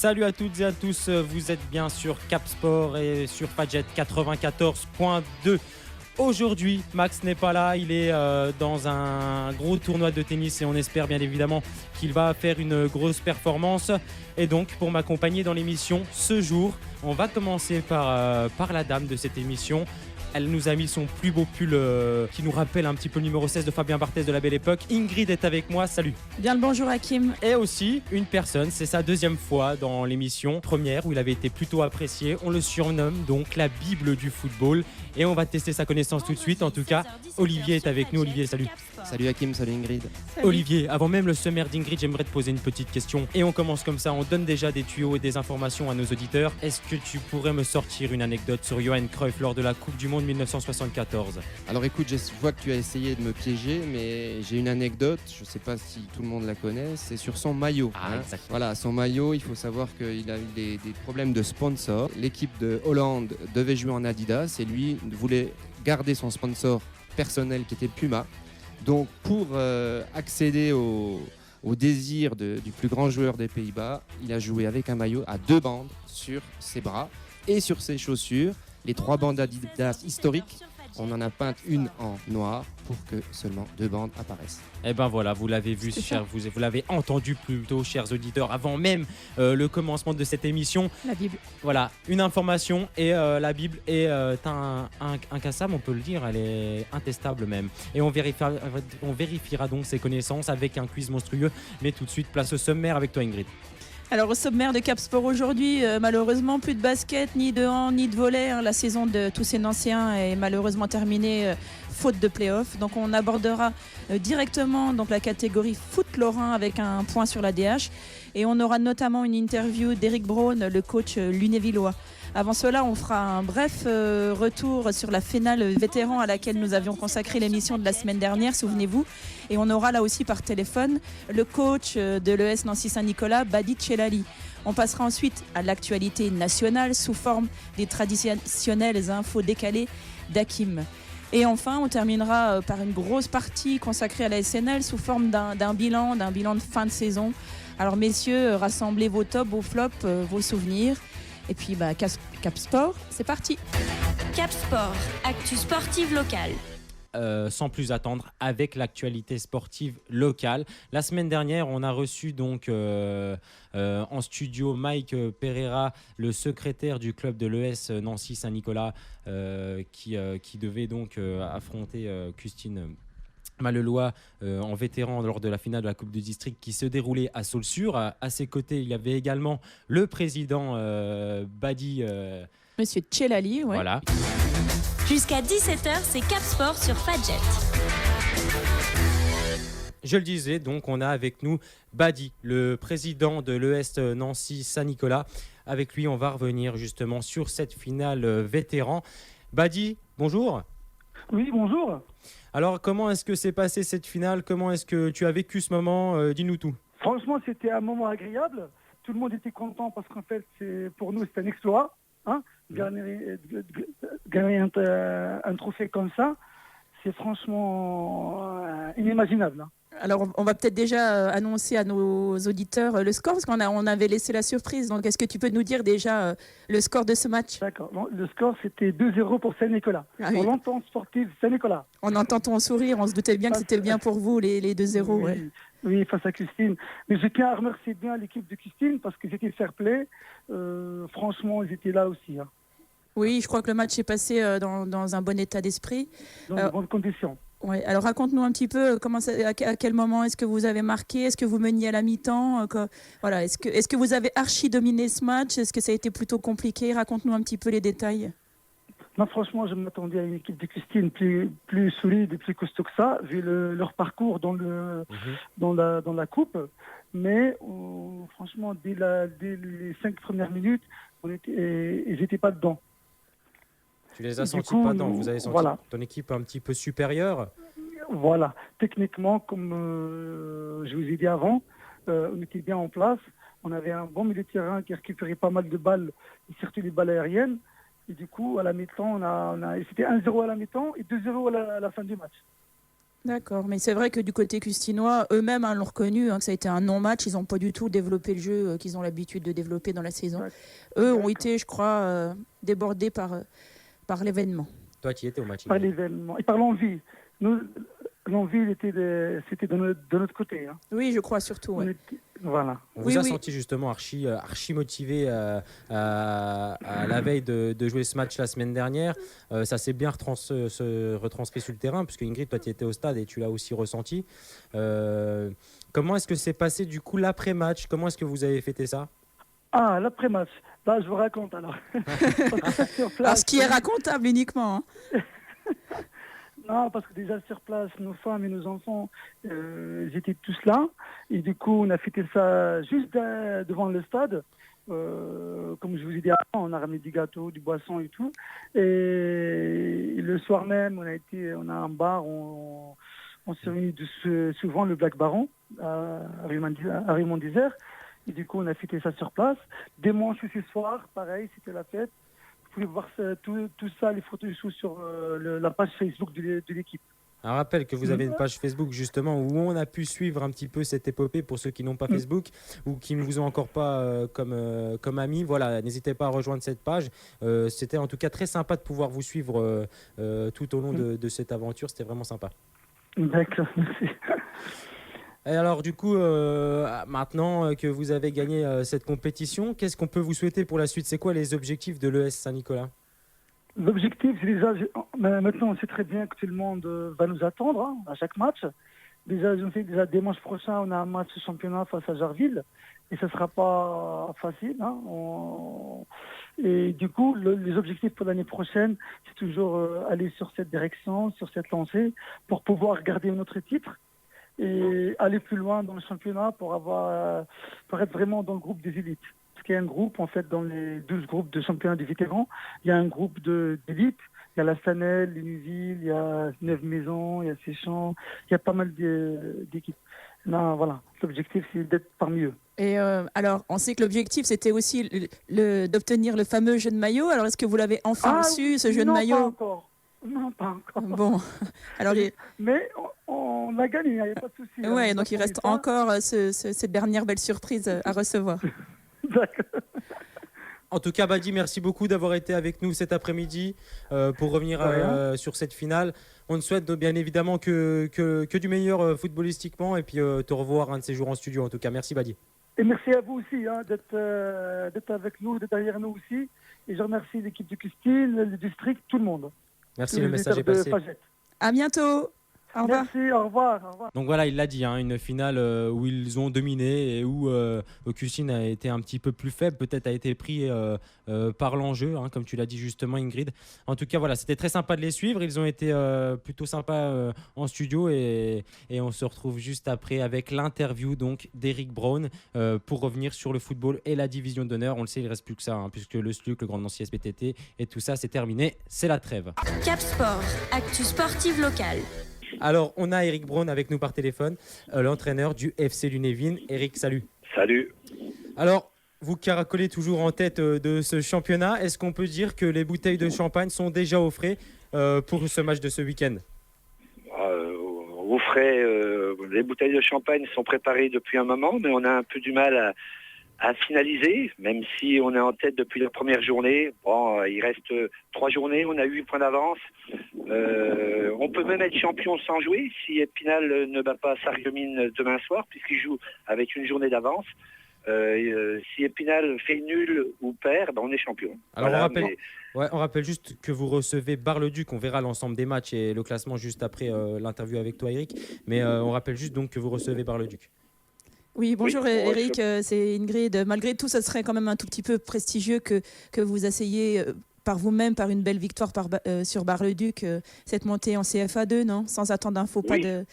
Salut à toutes et à tous, vous êtes bien sur Cap Sport et sur Fadjet 94.2. Aujourd'hui, Max n'est pas là, il est dans un gros tournoi de tennis et on espère bien évidemment qu'il va faire une grosse performance. Et donc, pour m'accompagner dans l'émission ce jour, on va commencer par la dame de cette émission. Elle nous a mis son plus beau pull qui nous rappelle un petit peu le numéro 16 de Fabien Barthez de la belle époque. Ingrid est avec moi, salut. Bien le bonjour Hakim. Et aussi une personne, c'est sa deuxième fois dans l'émission, première où il avait été plutôt apprécié. On le surnomme donc la Bible du football. Et on va tester sa connaissance tout de suite. En tout cas, Olivier est avec nous. Olivier, salut. Salut Hakim, salut Ingrid. Salut. Olivier, avant même le sommaire d'Ingrid, j'aimerais te poser une petite question. Et on commence comme ça, on donne déjà des tuyaux et des informations à nos auditeurs. Est-ce que tu pourrais me sortir une anecdote sur Johan Cruyff lors de la Coupe du Monde 1974 ? Alors écoute, je vois que tu as essayé de me piéger, mais j'ai une anecdote, je ne sais pas si tout le monde la connaît, c'est sur son maillot. Exactement. Voilà, son maillot, il faut savoir qu'il a eu des problèmes de sponsor. L'équipe de Hollande devait jouer en Adidas et lui voulait garder son sponsor personnel qui était Puma. Donc pour accéder au désir du plus grand joueur des Pays-Bas, il a joué avec un maillot à 2 bandes sur ses bras et sur ses chaussures. Les 3 bandes Adidas historiques, on en a peint une en noir pour que seulement 2 bandes apparaissent. Eh ben voilà, vous l'avez vu, vous l'avez entendu plutôt, chers auditeurs, avant même le commencement de cette émission. La Bible. Voilà, une information et la Bible est incassable, on peut le dire, elle est intestable même. Et on vérifiera donc ses connaissances avec un quiz monstrueux. Mais tout de suite, place au sommaire avec toi Ingrid. Alors au sommaire de Cap Sport aujourd'hui, malheureusement plus de basket, ni de hand, ni de volley. La saison de tous ces Nancéens est malheureusement terminée faute de play-off. Donc on abordera directement donc, la catégorie foot lorrain avec un point sur la DH. Et on aura notamment une interview d'Éric Braun, le coach lunévillois. Avant cela, on fera un bref retour sur la finale vétéran à laquelle nous avions consacré l'émission de la semaine dernière, souvenez-vous. Et on aura là aussi par téléphone le coach de l'ES Nancy Saint-Nicolas, Badi Tchelali. On passera ensuite à l'actualité nationale sous forme des traditionnelles infos décalées d'Hakim. Et enfin, on terminera par une grosse partie consacrée à la SNL sous forme d'un bilan de fin de saison. Alors messieurs, rassemblez vos tops, vos flops, vos souvenirs. Et puis Cap Sport, c'est parti. Cap Sport, actu sportive locale. Sans plus attendre, avec l'actualité sportive locale. La semaine dernière, on a reçu donc en studio Mike Pereira, le secrétaire du club de l'ES Nancy Saint-Nicolas, qui devait donc affronter Custine Mallelois en vétéran lors de la finale de la Coupe du District qui se déroulait à Saulsure. À ses côtés, il y avait également le président Badi. Monsieur Tchelali, ouais. Voilà. Jusqu'à 17h, c'est Cap Sport sur Fadjet. Je le disais, donc on a avec nous Badi, le président de l'ES Nancy Saint-Nicolas. Avec lui, on va revenir justement sur cette finale vétéran. Badi, bonjour. Oui, bonjour. Alors, comment est-ce que s'est passée cette finale ? Comment est-ce que tu as vécu ce moment ? Dis-nous tout. Franchement, c'était un moment agréable. Tout le monde était content parce qu'en fait, pour nous, c'est un exploit. Gagner un trophée comme ça, c'est franchement inimaginable. Alors, on va peut-être déjà annoncer à nos auditeurs le score, parce qu'on avait laissé la surprise. Donc, est-ce que tu peux nous dire déjà le score de ce match ? D'accord. Bon, le score, c'était 2-0 pour Saint-Nicolas. Pour l'entente sportive Saint-Nicolas. On entend ton sourire, on se doutait bien que c'était bien pour vous, les 2-0. Oui, ouais. Oui, face à Custine. Mais je tiens à remercier bien l'équipe de Custine parce qu'ils étaient fair play. Franchement, ils étaient là aussi. Oui, je crois que le match est passé dans un bon état d'esprit. Dans de bonnes conditions. Ouais. Alors raconte-nous un petit peu à quel moment est-ce que vous avez marqué, est-ce que vous meniez à la mi-temps, voilà, est-ce que vous avez archi dominé ce match, est-ce que ça a été plutôt compliqué, raconte-nous un petit peu les détails. Non, franchement, je m'attendais à une équipe de Custine plus solide et plus costaud que ça, vu leur parcours dans la coupe. Mais franchement, dès les 5 premières minutes, ils n'étaient pas dedans. Tu les as sentis pas dedans. Vous avez senti ton équipe un petit peu supérieure. Voilà. Techniquement, comme je vous ai dit avant, on était bien en place. On avait un bon milieu de terrain qui récupérait pas mal de balles, et surtout les balles aériennes. Et du coup, à la mi-temps, c'était 1-0 à la mi-temps et 2-0 à la fin du match. D'accord, mais c'est vrai que du côté custinois, eux-mêmes l'ont reconnu, que ça a été un non-match. Ils n'ont pas du tout développé le jeu qu'ils ont l'habitude de développer dans la saison. Ouais. Eux ont été, je crois, débordés par l'événement. Toi, tu y étais au match. Par l'événement et par l'envie. Nous, l'envie, c'était de notre côté. Hein. Oui, je crois surtout. Ouais. Voilà. On vous a senti justement archi motivé à la veille de jouer ce match la semaine dernière. Ça s'est bien retranscrit sur le terrain, puisque Ingrid, toi, tu étais au stade et tu l'as aussi ressenti. Comment est-ce que c'est passé du coup l'après-match? Comment est-ce que vous avez fêté ça? Ah, l'après-match. Là, je vous raconte alors. Alors, ce qui est racontable uniquement. Hein. Non, parce que déjà sur place, nos femmes et nos enfants, ils étaient tous là. Et du coup, on a fêté ça juste devant le stade. Comme je vous ai dit avant, on a ramené du gâteau, du boisson et tout. Et le soir même, on a un bar, on s'est réunis souvent le Black Baron à Raymond Désert. Et du coup, on a fêté ça sur place. Dimanche aussi soir, pareil, c'était la fête. Vous pouvez voir tout ça, les photos sur la page Facebook de l'équipe. Un rappel que vous avez une page Facebook justement où on a pu suivre un petit peu cette épopée pour ceux qui n'ont pas Facebook ou qui ne vous ont encore pas comme amis. Voilà, n'hésitez pas à rejoindre cette page. C'était en tout cas très sympa de pouvoir vous suivre tout au long de cette aventure. C'était vraiment sympa. D'accord, merci. Et alors du coup, maintenant que vous avez gagné cette compétition, qu'est-ce qu'on peut vous souhaiter pour la suite? C'est quoi les objectifs de l'ES Saint-Nicolas? L'objectif, c'est déjà, maintenant on sait très bien que tout le monde va nous attendre à chaque match. Déjà, dimanche prochain, on a un match de championnat face à Jarville et ce ne sera pas facile. Et du coup, les objectifs pour l'année prochaine, c'est toujours aller sur cette direction, sur cette lancée, pour pouvoir garder notre titre et aller plus loin dans le championnat pour être vraiment dans le groupe des élites. Parce qu'il y a un groupe, en fait, dans les 12 groupes de championnat des vétérans, il y a un groupe d'élite. Il y a la Stanelle, l'Univille, il y a Neuve-Maisons, il y a Séchamps, il y a pas mal d'équipes. Non, voilà, l'objectif, c'est d'être parmi eux. Et alors, on sait que l'objectif, c'était aussi d'obtenir le fameux jeu de maillot. Alors, est-ce que vous l'avez enfin reçu, ce jeu de maillot? Pas encore. Non, pas encore. Bon, alors mais on a gagné, il n'y a pas de souci. Ouais, donc il reste encore cette dernière belle surprise à recevoir. D'accord. En tout cas, Badi, merci beaucoup d'avoir été avec nous cet après-midi pour revenir sur cette finale. On te souhaite bien évidemment que du meilleur footballistiquement et puis te revoir un de ces jours en studio. En tout cas, merci Badi. Et merci à vous aussi d'être avec nous, d'être derrière nous aussi. Et je remercie l'équipe de Christine, le district, tout le monde. Merci, le message est passé. À bientôt. Au revoir. Merci, au revoir. Donc voilà, il l'a dit, une finale où ils ont dominé et où Custine a été un petit peu plus faible, peut-être a été pris par l'enjeu, comme tu l'as dit justement Ingrid. En tout cas, voilà, c'était très sympa de les suivre. Ils ont été plutôt sympas en studio et on se retrouve juste après avec l'interview donc d'Eric Braun pour revenir sur le football et la division d'honneur. On le sait, il ne reste plus que ça, puisque le SLUC, le Grand Nancy SBTT et tout ça, c'est terminé. C'est la trêve. Cap Sport, actu sportive locale. Alors, on a Eric Braun avec nous par téléphone, l'entraîneur du FC Lunévin. Eric, salut. Salut. Alors, vous caracolez toujours en tête de ce championnat. Est-ce qu'on peut dire que les bouteilles de champagne sont déjà au frais pour ce match de ce week-end? Au frais, les bouteilles de champagne sont préparées depuis un moment, mais on a un peu du mal à finaliser, même si on est en tête depuis la première journée. Bon, il reste 3 journées, on a 8 points d'avance. On peut même être champion sans jouer si Épinal ne bat pas Sarreguemines demain soir, puisqu'il joue avec une journée d'avance. Si Épinal fait nul ou perd, on est champion. Alors voilà, on rappelle juste que vous recevez Bar-le-Duc. On verra l'ensemble des matchs et le classement juste après l'interview avec toi, Eric. Mais on rappelle juste donc que vous recevez Bar-le-Duc. Oui, bonjour Eric, c'est Ingrid. Malgré tout, ça serait quand même un tout petit peu prestigieux que vous essayiez par vous-même, par une belle victoire sur Bar-le-Duc, cette montée en CFA2, non? Sans attendre un faux pas de...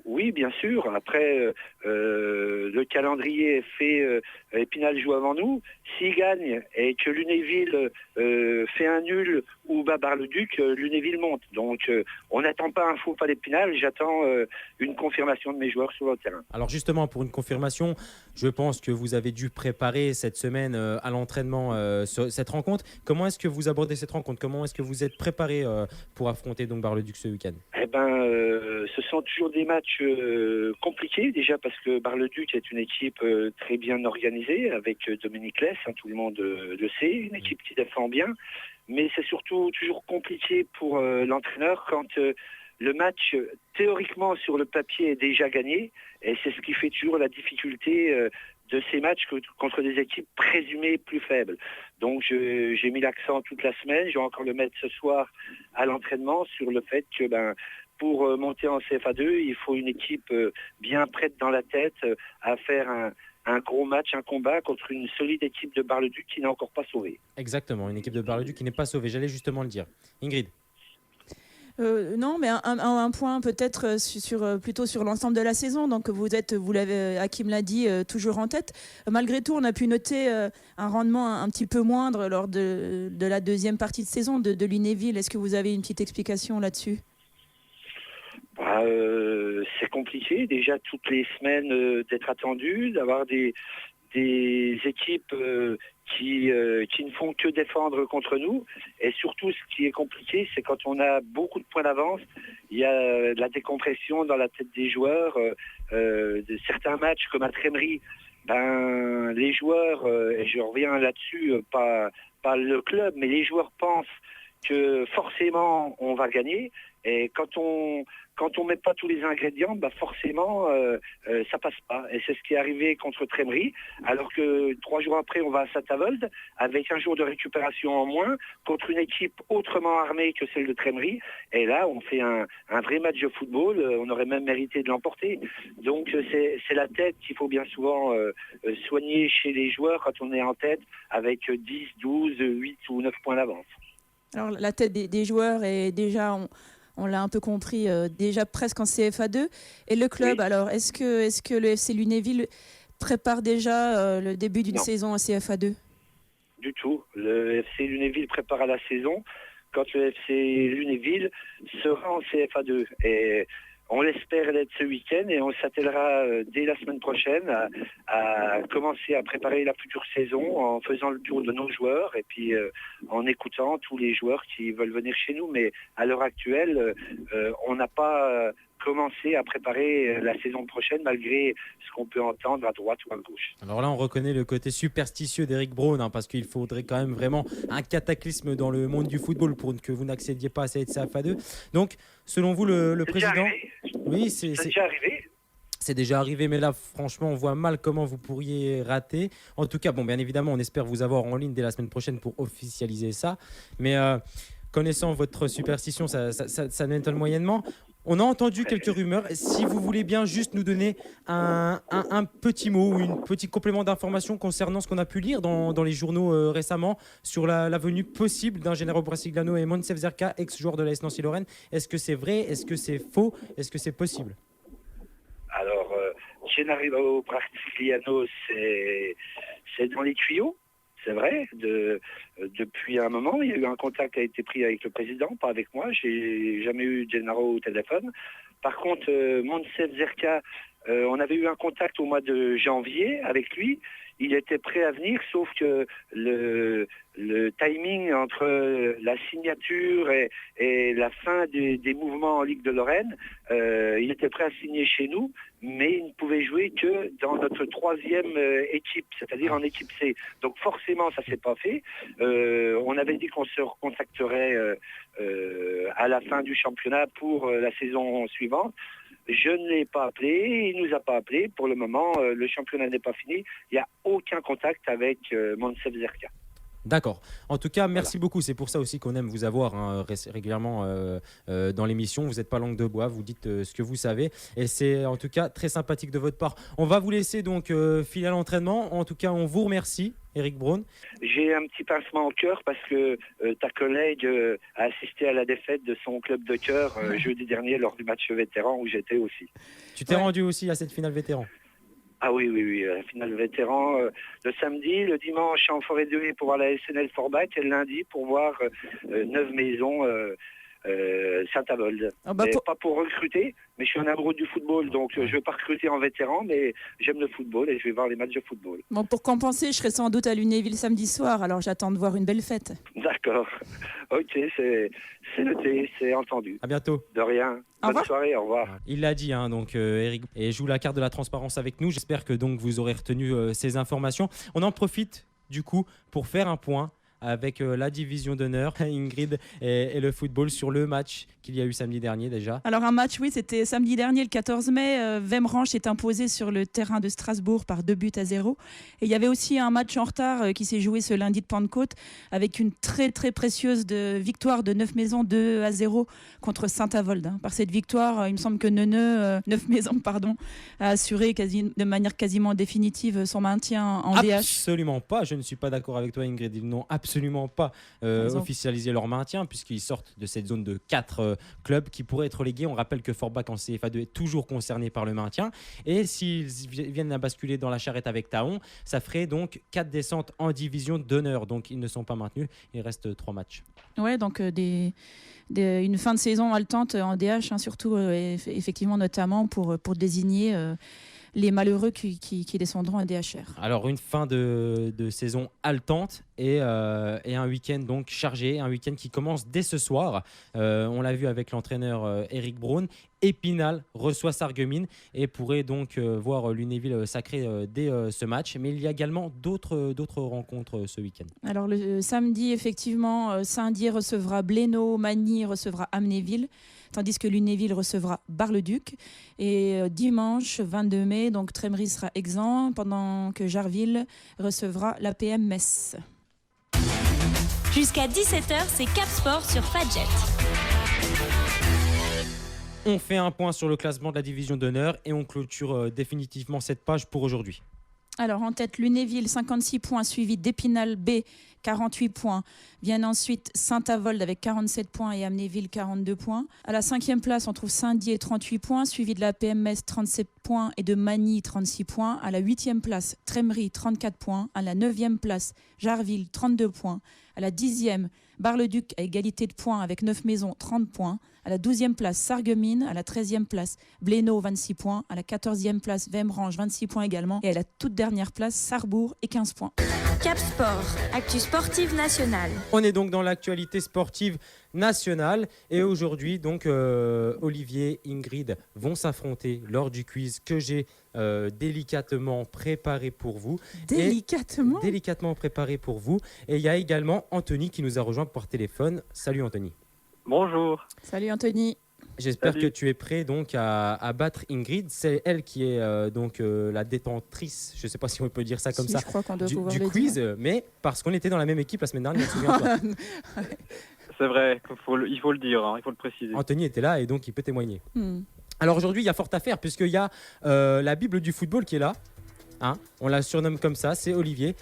Oui, bien sûr. Après, le calendrier est fait, Épinal joue avant nous. S'il gagne et que Lunéville fait un nul ou bat Bar-le-Duc, Lunéville monte. Donc on n'attend pas un faux pas d'Épinal, j'attends une confirmation de mes joueurs sur le terrain. Alors justement, pour une confirmation, je pense que vous avez dû préparer cette semaine à l'entraînement cette rencontre. Comment est-ce que vous abordez cette rencontre? Comment est-ce que vous êtes préparé pour affronter donc Bar-le-Duc ce week-end? Eh ben, ce sont toujours des matchs compliqués, déjà parce que Bar-le-Duc est une équipe très bien organisée, avec Dominique Less, tout le monde le sait, une équipe qui défend bien. Mais c'est surtout toujours compliqué pour l'entraîneur quand le match, théoriquement, sur le papier est déjà gagné. Et c'est ce qui fait toujours la difficulté de ces matchs contre des équipes présumées plus faibles. Donc j'ai mis l'accent toute la semaine, je vais encore le mettre ce soir à l'entraînement sur le fait que pour monter en CFA2, il faut une équipe bien prête dans la tête à faire un gros match, un combat contre une solide équipe de Bar-le-Duc qui n'est encore pas sauvée. Exactement, une équipe de Bar-le-Duc qui n'est pas sauvée, j'allais justement le dire. Ingrid? Non, mais un point peut-être plutôt sur l'ensemble de la saison. Donc vous l'avez, Hakim l'a dit, toujours en tête. Malgré tout, on a pu noter un rendement un petit peu moindre lors de la deuxième partie de saison de Lunéville. Est-ce que vous avez une petite explication là-dessus? C'est compliqué déjà toutes les semaines d'être attendu, d'avoir des équipes qui ne font que défendre contre nous. Et surtout, ce qui est compliqué, c'est quand on a beaucoup de points d'avance, il y a de la décompression dans la tête des joueurs. De certains matchs comme à Trémery, les joueurs, et je reviens là-dessus, pas le club, mais les joueurs pensent que forcément on va gagner. Et quand on met pas tous les ingrédients, forcément ça passe pas. Et c'est ce qui est arrivé contre Trémery, alors que 3 jours après on va à Saint-Avold avec un jour de récupération en moins contre une équipe autrement armée que celle de Trémery. Et là on fait un vrai match de football. On aurait même mérité de l'emporter. Donc c'est la tête qu'il faut bien souvent soigner chez les joueurs quand on est en tête avec 10, 12, 8 ou 9 points d'avance. Alors la tête des joueurs est déjà, on l'a un peu compris, déjà presque en CFA2. Et le club, oui. Alors, est-ce que le FC Lunéville prépare déjà le début d'une saison en CFA2? Du tout. Le FC Lunéville prépare à la saison quand le FC Lunéville sera en CFA2. Et on l'espère l'être ce week-end et on s'attellera dès la semaine prochaine à commencer à préparer la future saison en faisant le tour de nos joueurs et puis en écoutant tous les joueurs qui veulent venir chez nous. Mais à l'heure actuelle, on n'a pas commencé à préparer la saison prochaine malgré ce qu'on peut entendre à droite ou à gauche. Alors là, on reconnaît le côté superstitieux d'Éric Braun parce qu'il faudrait quand même vraiment un cataclysme dans le monde du football pour que vous n'accédiez pas à cette CFA2. Donc, selon vous, le président... Oui, c'est déjà arrivé. C'est déjà arrivé, mais là, franchement, on voit mal comment vous pourriez rater. En tout cas, bien évidemment, on espère vous avoir en ligne dès la semaine prochaine pour officialiser ça. Mais connaissant votre superstition, ça m'étonne moyennement. On a entendu quelques rumeurs. Si vous voulez bien juste nous donner un petit mot ou un petit complément d'information concernant ce qu'on a pu lire dans les journaux récemment sur la venue possible d'un Gennaro Brasigliano et Moncef Zerka, ex-joueur de l'AS Nancy-Lorraine. Est-ce que c'est vrai? Est-ce que c'est faux? Est-ce que c'est possible? Alors, Gennaro Brasigliano, c'est dans les tuyaux. C'est vrai, depuis un moment, il y a eu un contact qui a été pris avec le président, pas avec moi. J'ai jamais eu Gennaro au téléphone. Par contre, Moncef Zerka, on avait eu un contact au mois de janvier avec lui. Il était prêt à venir, sauf que le timing entre la signature et la fin des mouvements en Ligue de Lorraine, il était prêt à signer chez nous, mais il ne pouvait jouer que dans notre 3e équipe, c'est-à-dire en équipe C. Donc forcément, ça ne s'est pas fait. On avait dit qu'on se recontacterait à la fin du championnat pour la saison suivante. Je ne l'ai pas appelé, il ne nous a pas appelé. Pour le moment, le championnat n'est pas fini. Il n'y a aucun contact avec Moncef Zerka. D'accord. En tout cas, merci beaucoup. C'est pour ça aussi qu'on aime vous avoir régulièrement dans l'émission. Vous n'êtes pas langue de bois, vous dites ce que vous savez. Et c'est en tout cas très sympathique de votre part. On va vous laisser donc filer à l'entraînement. En tout cas, on vous remercie, Éric Braun. J'ai un petit pincement au cœur parce que ta collègue a assisté à la défaite de son club de cœur jeudi dernier lors du match vétéran où j'étais aussi. Tu t'es rendu aussi à cette finale vétéran? Ah oui, oui, oui, la finale vétéran, le samedi, le dimanche, je suis en forêt de Haie pour voir la SNL Forbach, et le lundi pour voir Neuve-Maisons, Saint-Avold. Ah bah, Mais pas pour recruter, mais je suis un amoureux du football, donc je ne veux pas recruter en vétéran, mais j'aime le football et je vais voir les matchs de football. Bon, pour compenser, je serai sans doute à Lunéville samedi soir, alors j'attends de voir une belle fête. D'accord. Ok, c'est noté, c'est entendu. À bientôt. De rien. Au Bonne revoir. soirée, au revoir. Il l'a dit, hein, donc Eric, et joue la carte de la transparence avec nous. J'espère que donc vous aurez retenu ces informations. On en profite du coup pour faire un point avec la division d'honneur, Ingrid, et le football sur le match qu'il y a eu samedi dernier déjà. Alors un match, oui, c'était samedi dernier, le 14 mai. Vemrange est imposé sur le terrain de Strasbourg par 2-0. Et il y avait aussi un match en retard qui s'est joué ce lundi de Pentecôte avec une très très précieuse victoire de Neuf-Maisons 2-0 contre Saint-Avold. Par cette victoire, il me semble que Neuf-Maisons a assuré de manière quasiment définitive son maintien en DH. Absolument pas, je ne suis pas d'accord avec toi Ingrid. Ils n'ont absolument pas officialisé leur maintien puisqu'ils sortent de cette zone de 4 clubs qui pourraient être relégués. On rappelle que Forbach en CFA2 est toujours concerné par le maintien. Et s'ils viennent à basculer dans la charrette avec Taon, ça ferait donc 4 descentes en division d'honneur. Donc ils ne sont pas maintenus, il reste 3 matchs. Ouais, donc une fin de saison haletante en DH, hein, surtout effectivement notamment pour désigner les malheureux qui descendront à DHR. Alors une fin de saison haletante et un week-end donc chargé, un week-end qui commence dès ce soir. On l'a vu avec l'entraîneur Eric Braun. Épinal reçoit Sarreguemines et pourrait donc voir Lunéville sacré dès ce match. Mais il y a également d'autres rencontres ce week-end. Alors le samedi, effectivement, Saint-Dié recevra Blénaud, Magny recevra Amnéville, tandis que Lunéville recevra Bar-le-Duc. Et dimanche 22 mai, donc Trémery sera exempt, pendant que Jarville recevra l'APM Metz. Jusqu'à 17h, c'est Cap Sport sur Fadjet. On fait un point sur le classement de la division d'honneur et on clôture définitivement cette page pour aujourd'hui. Alors en tête, Lunéville, 56 points, suivi d'Épinal B, 48 points. Viennent ensuite Saint-Avold avec 47 points et Amnéville, 42 points. À la 5e place, on trouve Saint-Dié, 38 points, suivi de la PMS, 37 points et de Magny, 36 points. À la 8e place, Trémery, 34 points. À la 9e place, Jarville, 32 points. À la 10e, Bar-le-Duc à égalité de points avec Neuf-Maisons, 30 points. À la 12e place, Sarreguemines. À la 13e place, Blénaud, 26 points. À la 14e place, Vemrange, 26 points également. Et à la toute dernière place, Sarrebourg et 15 points. Cap Sport, actu sportive nationale. On est donc dans l'actualité sportive nationale et aujourd'hui donc Olivier, Ingrid vont s'affronter lors du quiz que j'ai délicatement préparé pour vous. Délicatement préparé pour vous. Et il y a également Anthony qui nous a rejoint par téléphone. Salut Anthony. Bonjour. Salut Anthony. J'espère que tu es prêt donc à battre Ingrid. C'est elle qui est la détentrice, je ne sais pas si on peut dire ça comme ça, je crois qu'on doit du quiz, mais parce qu'on était dans la même équipe la semaine dernière, souviens-toi. C'est vrai, il faut le dire, hein, il faut le préciser. Anthony était là et donc il peut témoigner. Alors aujourd'hui, il y a fort à faire puisqu'il y a la Bible du football qui est là. Hein, on la surnomme comme ça, c'est Olivier.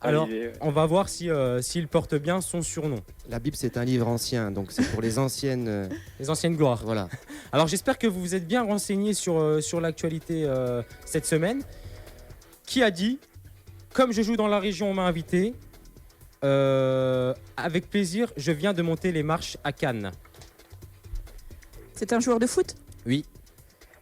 Alors, on va voir s'il porte bien son surnom. La Bible, c'est un livre ancien, donc c'est pour les anciennes... les anciennes gloires. Voilà. Alors, j'espère que vous vous êtes bien renseignés sur l'actualité cette semaine. Qui a dit « Comme je joue dans la région, on m'a invité. Avec plaisir, je viens de monter les marches à Cannes. » C'est un joueur de foot ? Oui.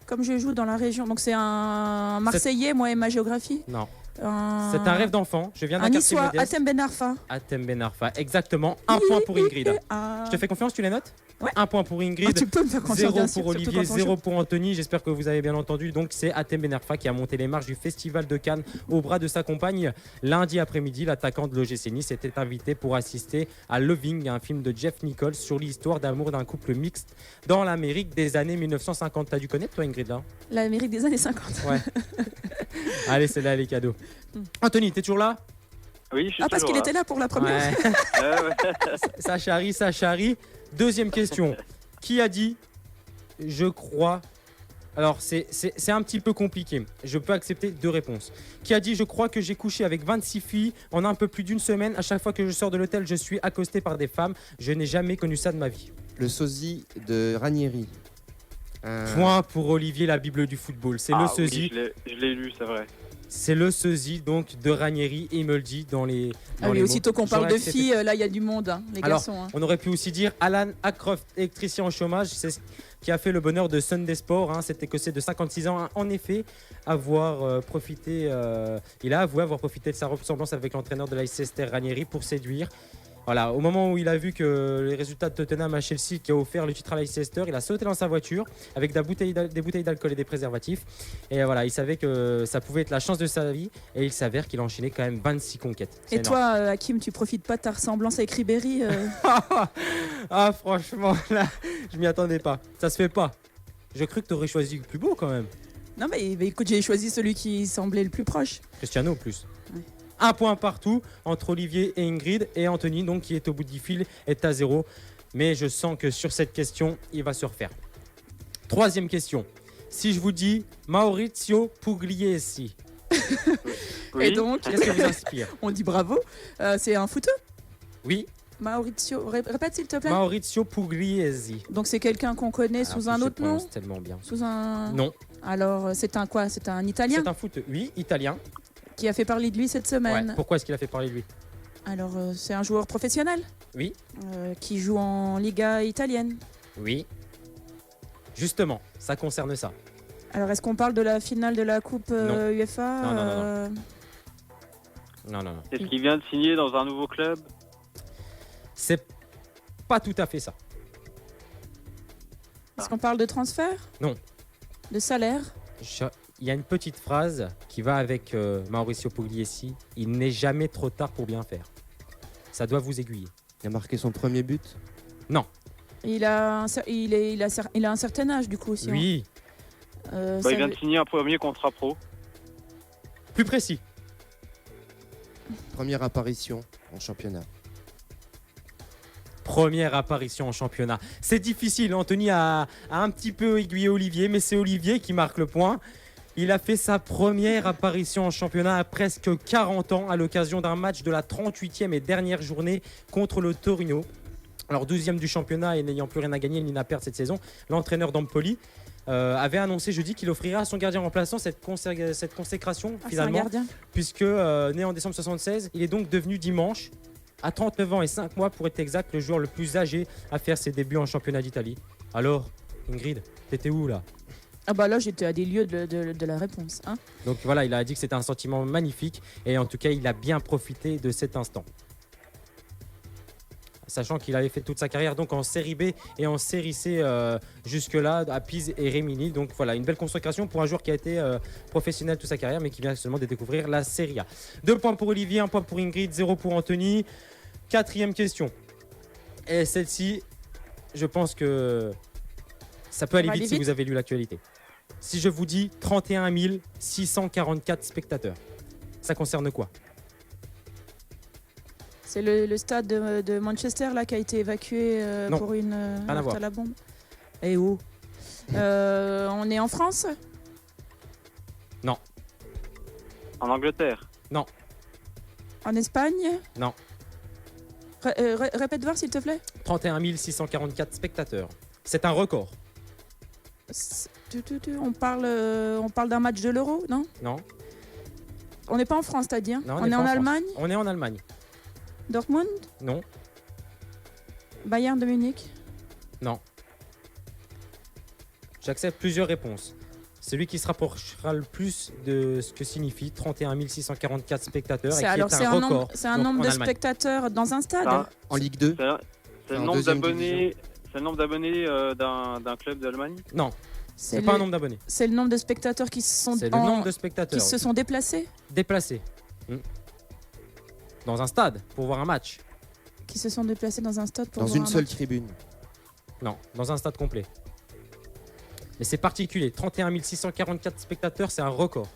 Comme je joue dans la région, donc c'est un Marseillais, moi et ma géographie ? Non. C'est un rêve d'enfant. Je viens d'un quartier modeste. Atem Ben Arfa. Atem Ben Arfa, exactement. Un point pour Ingrid. Je te fais confiance, tu les notes ? Ouais. Un point pour Ingrid, tu peux me faire confiance, 0 pour Olivier, 0 pour Anthony. J'espère que vous avez bien entendu. Donc c'est Atem Ben Arfa qui a monté les marches du Festival de Cannes au bras de sa compagne. Lundi après-midi, l'attaquant de l'OGC Nice était invité pour assister à Loving, un film de Jeff Nichols sur l'histoire d'amour d'un couple mixte dans l'Amérique des années 1950. T'as dû connaître toi Ingrid là ? L'Amérique des années 50. Ouais. Allez, c'est là les cadeaux. Anthony, t'es toujours là ? Oui, je suis parce qu'il était là pour la première. Ouais. Ça charrie. Deuxième question. Qui a dit « Je crois » Alors, c'est un petit peu compliqué. Je peux accepter 2 réponses. Qui a dit « Je crois que j'ai couché avec 26 filles en un peu plus d'une semaine. À chaque fois que je sors de l'hôtel, je suis accosté par des femmes. Je n'ai jamais connu ça de ma vie. » Le sosie de Ranieri. Point pour Olivier, la Bible du football. C'est le sosie. Oui, je l'ai lu, c'est vrai. C'est le sosie donc de Ranieri, et il me le dit dans les. Ah oui, aussitôt qu'on parle de accepté. filles, là il y a du monde, hein, les Alors, garçons. Hein. on aurait pu aussi dire Alan Ackroft, électricien au chômage, c'est ce qui a fait le bonheur de Sunday Sport. Hein, cet Écossais de 56 ans, en effet, il a avoué avoir profité de sa ressemblance avec l'entraîneur de Leicester, Ranieri, pour séduire. Voilà, au moment où il a vu que les résultats de Tottenham à Chelsea qui a offert le titre à Leicester, il a sauté dans sa voiture avec des bouteilles d'alcool et des préservatifs. Et voilà, il savait que ça pouvait être la chance de sa vie. Et il s'avère qu'il a enchaîné quand même 26 conquêtes. C'est Et énorme. toi, Hakim, tu profites pas de ta ressemblance avec Ribéry Ah, franchement, là, je m'y attendais pas. Ça se fait pas. J'ai cru que tu aurais choisi le plus beau quand même. Non, mais écoute, j'ai choisi celui qui semblait le plus proche. Cristiano, plus. Ouais. Un point partout entre Olivier et Ingrid. Et Anthony, donc, qui est au bout du fil, est à 0. Mais je sens que sur cette question, il va se refaire. Troisième question. Si je vous dis Maurizio Pugliese, Oui. Et donc, qu'est-ce que vous inspire? on dit bravo. C'est un footeux Oui, Maurizio, répète s'il te plaît. Maurizio Pugliese. Donc c'est quelqu'un qu'on connaît sous un autre nom. Tellement bien. Sous un. Non, Alors c'est un quoi? C'est un Italien c'est un foot. Oui, italien. qui a fait parler de lui cette semaine. Ouais. Pourquoi est-ce qu'il a fait parler de lui? Alors c'est un joueur professionnel Oui, qui joue en Liga italienne. oui. Justement, ça concerne ça. Alors est-ce qu'on parle de la finale de la Coupe Non. UEFA Non, non, non, Non, non, non. Est-ce qu'il vient de signer dans un nouveau club? C'est pas tout à fait ça. Est-ce qu'on parle de transfert? Non. De salaire? Il y a une petite phrase qui va avec Maurizio Pugliese. Il n'est jamais trop tard pour bien faire. Ça doit vous aiguiller. Il a marqué son premier but. Non. Il a un certain âge du coup aussi. Oui. Hein. Il vient de signer un premier contrat pro. Plus précis. Première apparition en championnat. Première apparition en championnat. C'est difficile. Anthony a un petit peu aiguillé Olivier, mais c'est Olivier qui marque le point. Il a fait sa première apparition en championnat à presque 40 ans à l'occasion d'un match de la 38e et dernière journée contre le Torino. Alors 12e du championnat et n'ayant plus rien à gagner ni à perdre cette saison, l'entraîneur d'Empoli avait annoncé jeudi qu'il offrira à son gardien remplaçant cette consécration c'est un finalement, gardien. puisque né en décembre 76, il est donc devenu dimanche, à 39 ans et 5 mois pour être exact, le joueur le plus âgé à faire ses débuts en championnat d'Italie. Alors, Ingrid, t'étais où là? Ah bah là j'étais à des lieux de la réponse. Hein. Donc voilà, il a dit que c'était un sentiment magnifique et en tout cas, il a bien profité de cet instant. Sachant qu'il avait fait toute sa carrière donc en série B et en série C jusque-là à Pise et Rimini. Donc voilà, une belle consécration pour un joueur qui a été professionnel toute sa carrière mais qui vient seulement de découvrir la Serie A. 2 points pour Olivier, 1 point pour Ingrid, 0 pour Anthony. 4e question. Et celle-ci, je pense que ça peut aller vite si vous avez lu l'actualité. Si je vous dis 31 644 spectateurs, ça concerne quoi? C'est le stade de Manchester là qui a été évacué Non, pour une à alerte à la bombe. Et où on est en France? Non. En Angleterre? Non. En Espagne? Non. Répète voir s'il te plaît. 31 644 spectateurs. C'est un record. On parle d'un match de l'Euro, non? Non. On n'est pas en France, t'as dit? Hein? Non, On est pas en France. Allemagne? On est en Allemagne. Dortmund? Non. Bayern de Munich? Non. J'accepte plusieurs réponses. Celui qui se rapprochera le plus de ce que signifie 31 644 spectateurs et qui est un record. C'est un donc, nombre en de Allemagne. spectateurs dans un stade? Ah, En Ligue 2. c'est le En nombre deuxième d'abonnés. C'est le nombre d'abonnés d'un club d'Allemagne? Non, c'est le, pas un nombre d'abonnés. c'est le nombre de spectateurs qui se sont, C'est le nombre de spectateurs qui se sont déplacés? déplacés dans un stade pour voir un match. Qui se sont déplacés dans un stade pour Dans voir une un seule match. tribune. Non, dans un stade complet. Mais c'est particulier. 31 644 spectateurs, c'est un record.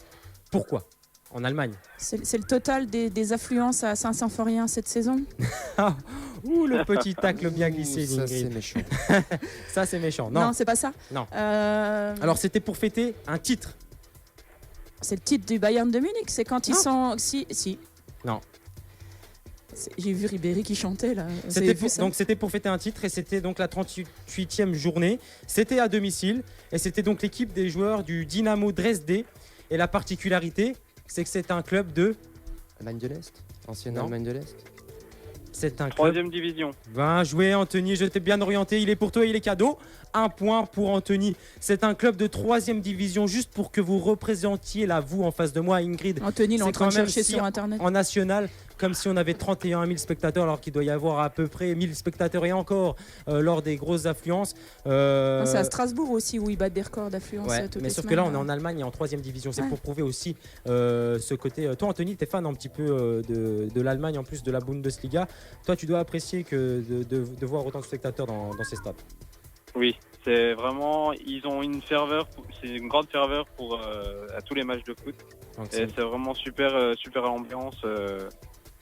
Pourquoi? En Allemagne. C'est le total des affluences à Saint-Symphorien cette saison? Ouh, le petit tacle bien glissé, Ça, d'Ingrid. c'est méchant. Ça, c'est méchant. Non. C'est pas ça. Non. Alors, Alors, c'était pour fêter un titre. c'est le titre du Bayern de Munich. C'est quand ils Non. sont. Si. Non. J'ai vu Ribéry qui chantait là. Vous C'était avez pour, vu ça? donc c'était pour fêter un titre et c'était donc la 38e journée. C'était à domicile et c'était donc l'équipe des joueurs du Dynamo Dresde. Et la particularité, c'est que c'est un club de... Allemagne de l'Est. Ancienne Non. Allemagne de l'Est. C'est un club... Troisième division. Bien joué Anthony, je t'ai bien orienté, il est pour toi, il est cadeau. 1 point pour Anthony. C'est un club de 3e division, juste pour que vous représentiez là, vous en face de moi, Ingrid. Anthony, il est en C'est train de quand même chercher si sur Internet. En national, comme si on avait 31 000 spectateurs, alors qu'il doit y avoir à peu près 1000 spectateurs et encore lors des grosses affluences. C'est à Strasbourg aussi où ils battent des records d'affluence. Ouais, toutes mais les sauf que semaines, là, on est en Allemagne et en 3e division. C'est Ouais. pour prouver aussi ce côté. Toi, Anthony, t'es fan un petit peu de l'Allemagne en plus de la Bundesliga. Toi, tu dois apprécier que de voir autant de spectateurs dans ces stades. Oui, c'est vraiment, ils ont une ferveur, c'est une grande ferveur pour à tous les matchs de foot. Donc, Et c'est vraiment super, super ambiance.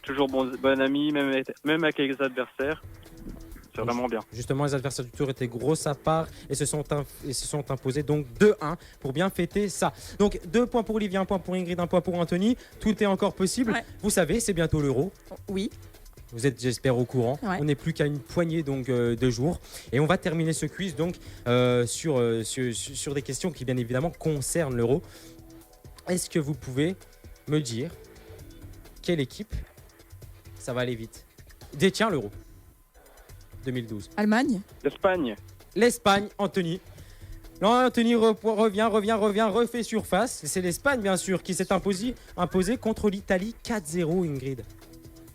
Toujours bon ami, même avec les adversaires. C'est vraiment bien. Justement, les adversaires du tour étaient gros à part et se sont imposés donc 2-1 pour bien fêter ça. Donc 2 points pour Olivier, 1 point pour Ingrid, 1 point pour Anthony. Tout est encore possible. Ouais. Vous savez, c'est bientôt l'Euro. Oui. Vous êtes, j'espère, au courant. Ouais. On n'est plus qu'à une poignée donc, de jours. Et on va terminer ce quiz donc, sur des questions qui, bien évidemment, concernent l'Euro. Est-ce que vous pouvez me dire quelle équipe, ça va aller vite, détient l'Euro 2012? Allemagne. L'Espagne. L'Espagne, Anthony. Non, Anthony revient, refait surface. C'est l'Espagne, bien sûr, qui s'est imposé contre l'Italie 4-0, Ingrid.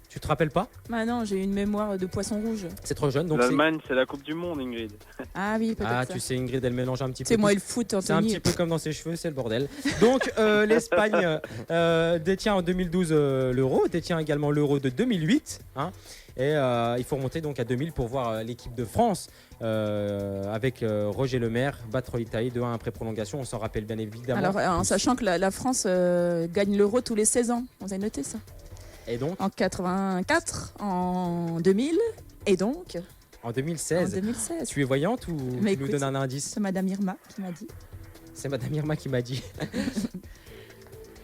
Tu te rappelles pas? Ah non, j'ai une mémoire de poisson rouge. C'est trop jeune. Donc L'Allemagne, c'est la Coupe du Monde, Ingrid. Ah oui, peut-être Ah, ça. tu sais, Ingrid, elle mélange un petit peu. C'est moi tout. et le foot, C'est un Anthony. petit peu comme dans ses cheveux, c'est le bordel. Donc, l'Espagne détient en 2012 l'Euro, détient également l'Euro de 2008. Hein, et il faut remonter donc à 2000 pour voir l'équipe de France avec Roger Lemaire battre l'Italie 2-1 après prolongation. On s'en rappelle bien évidemment. Alors, en sachant que la France gagne l'Euro tous les 16 ans. Vous avez noté ça? Et donc, En 84, en 2000, et donc en en 2016, 2016. tu es voyante ou Mais tu nous écoute, donnes un indice? C'est Madame Irma qui m'a dit. C'est Madame Irma qui m'a dit.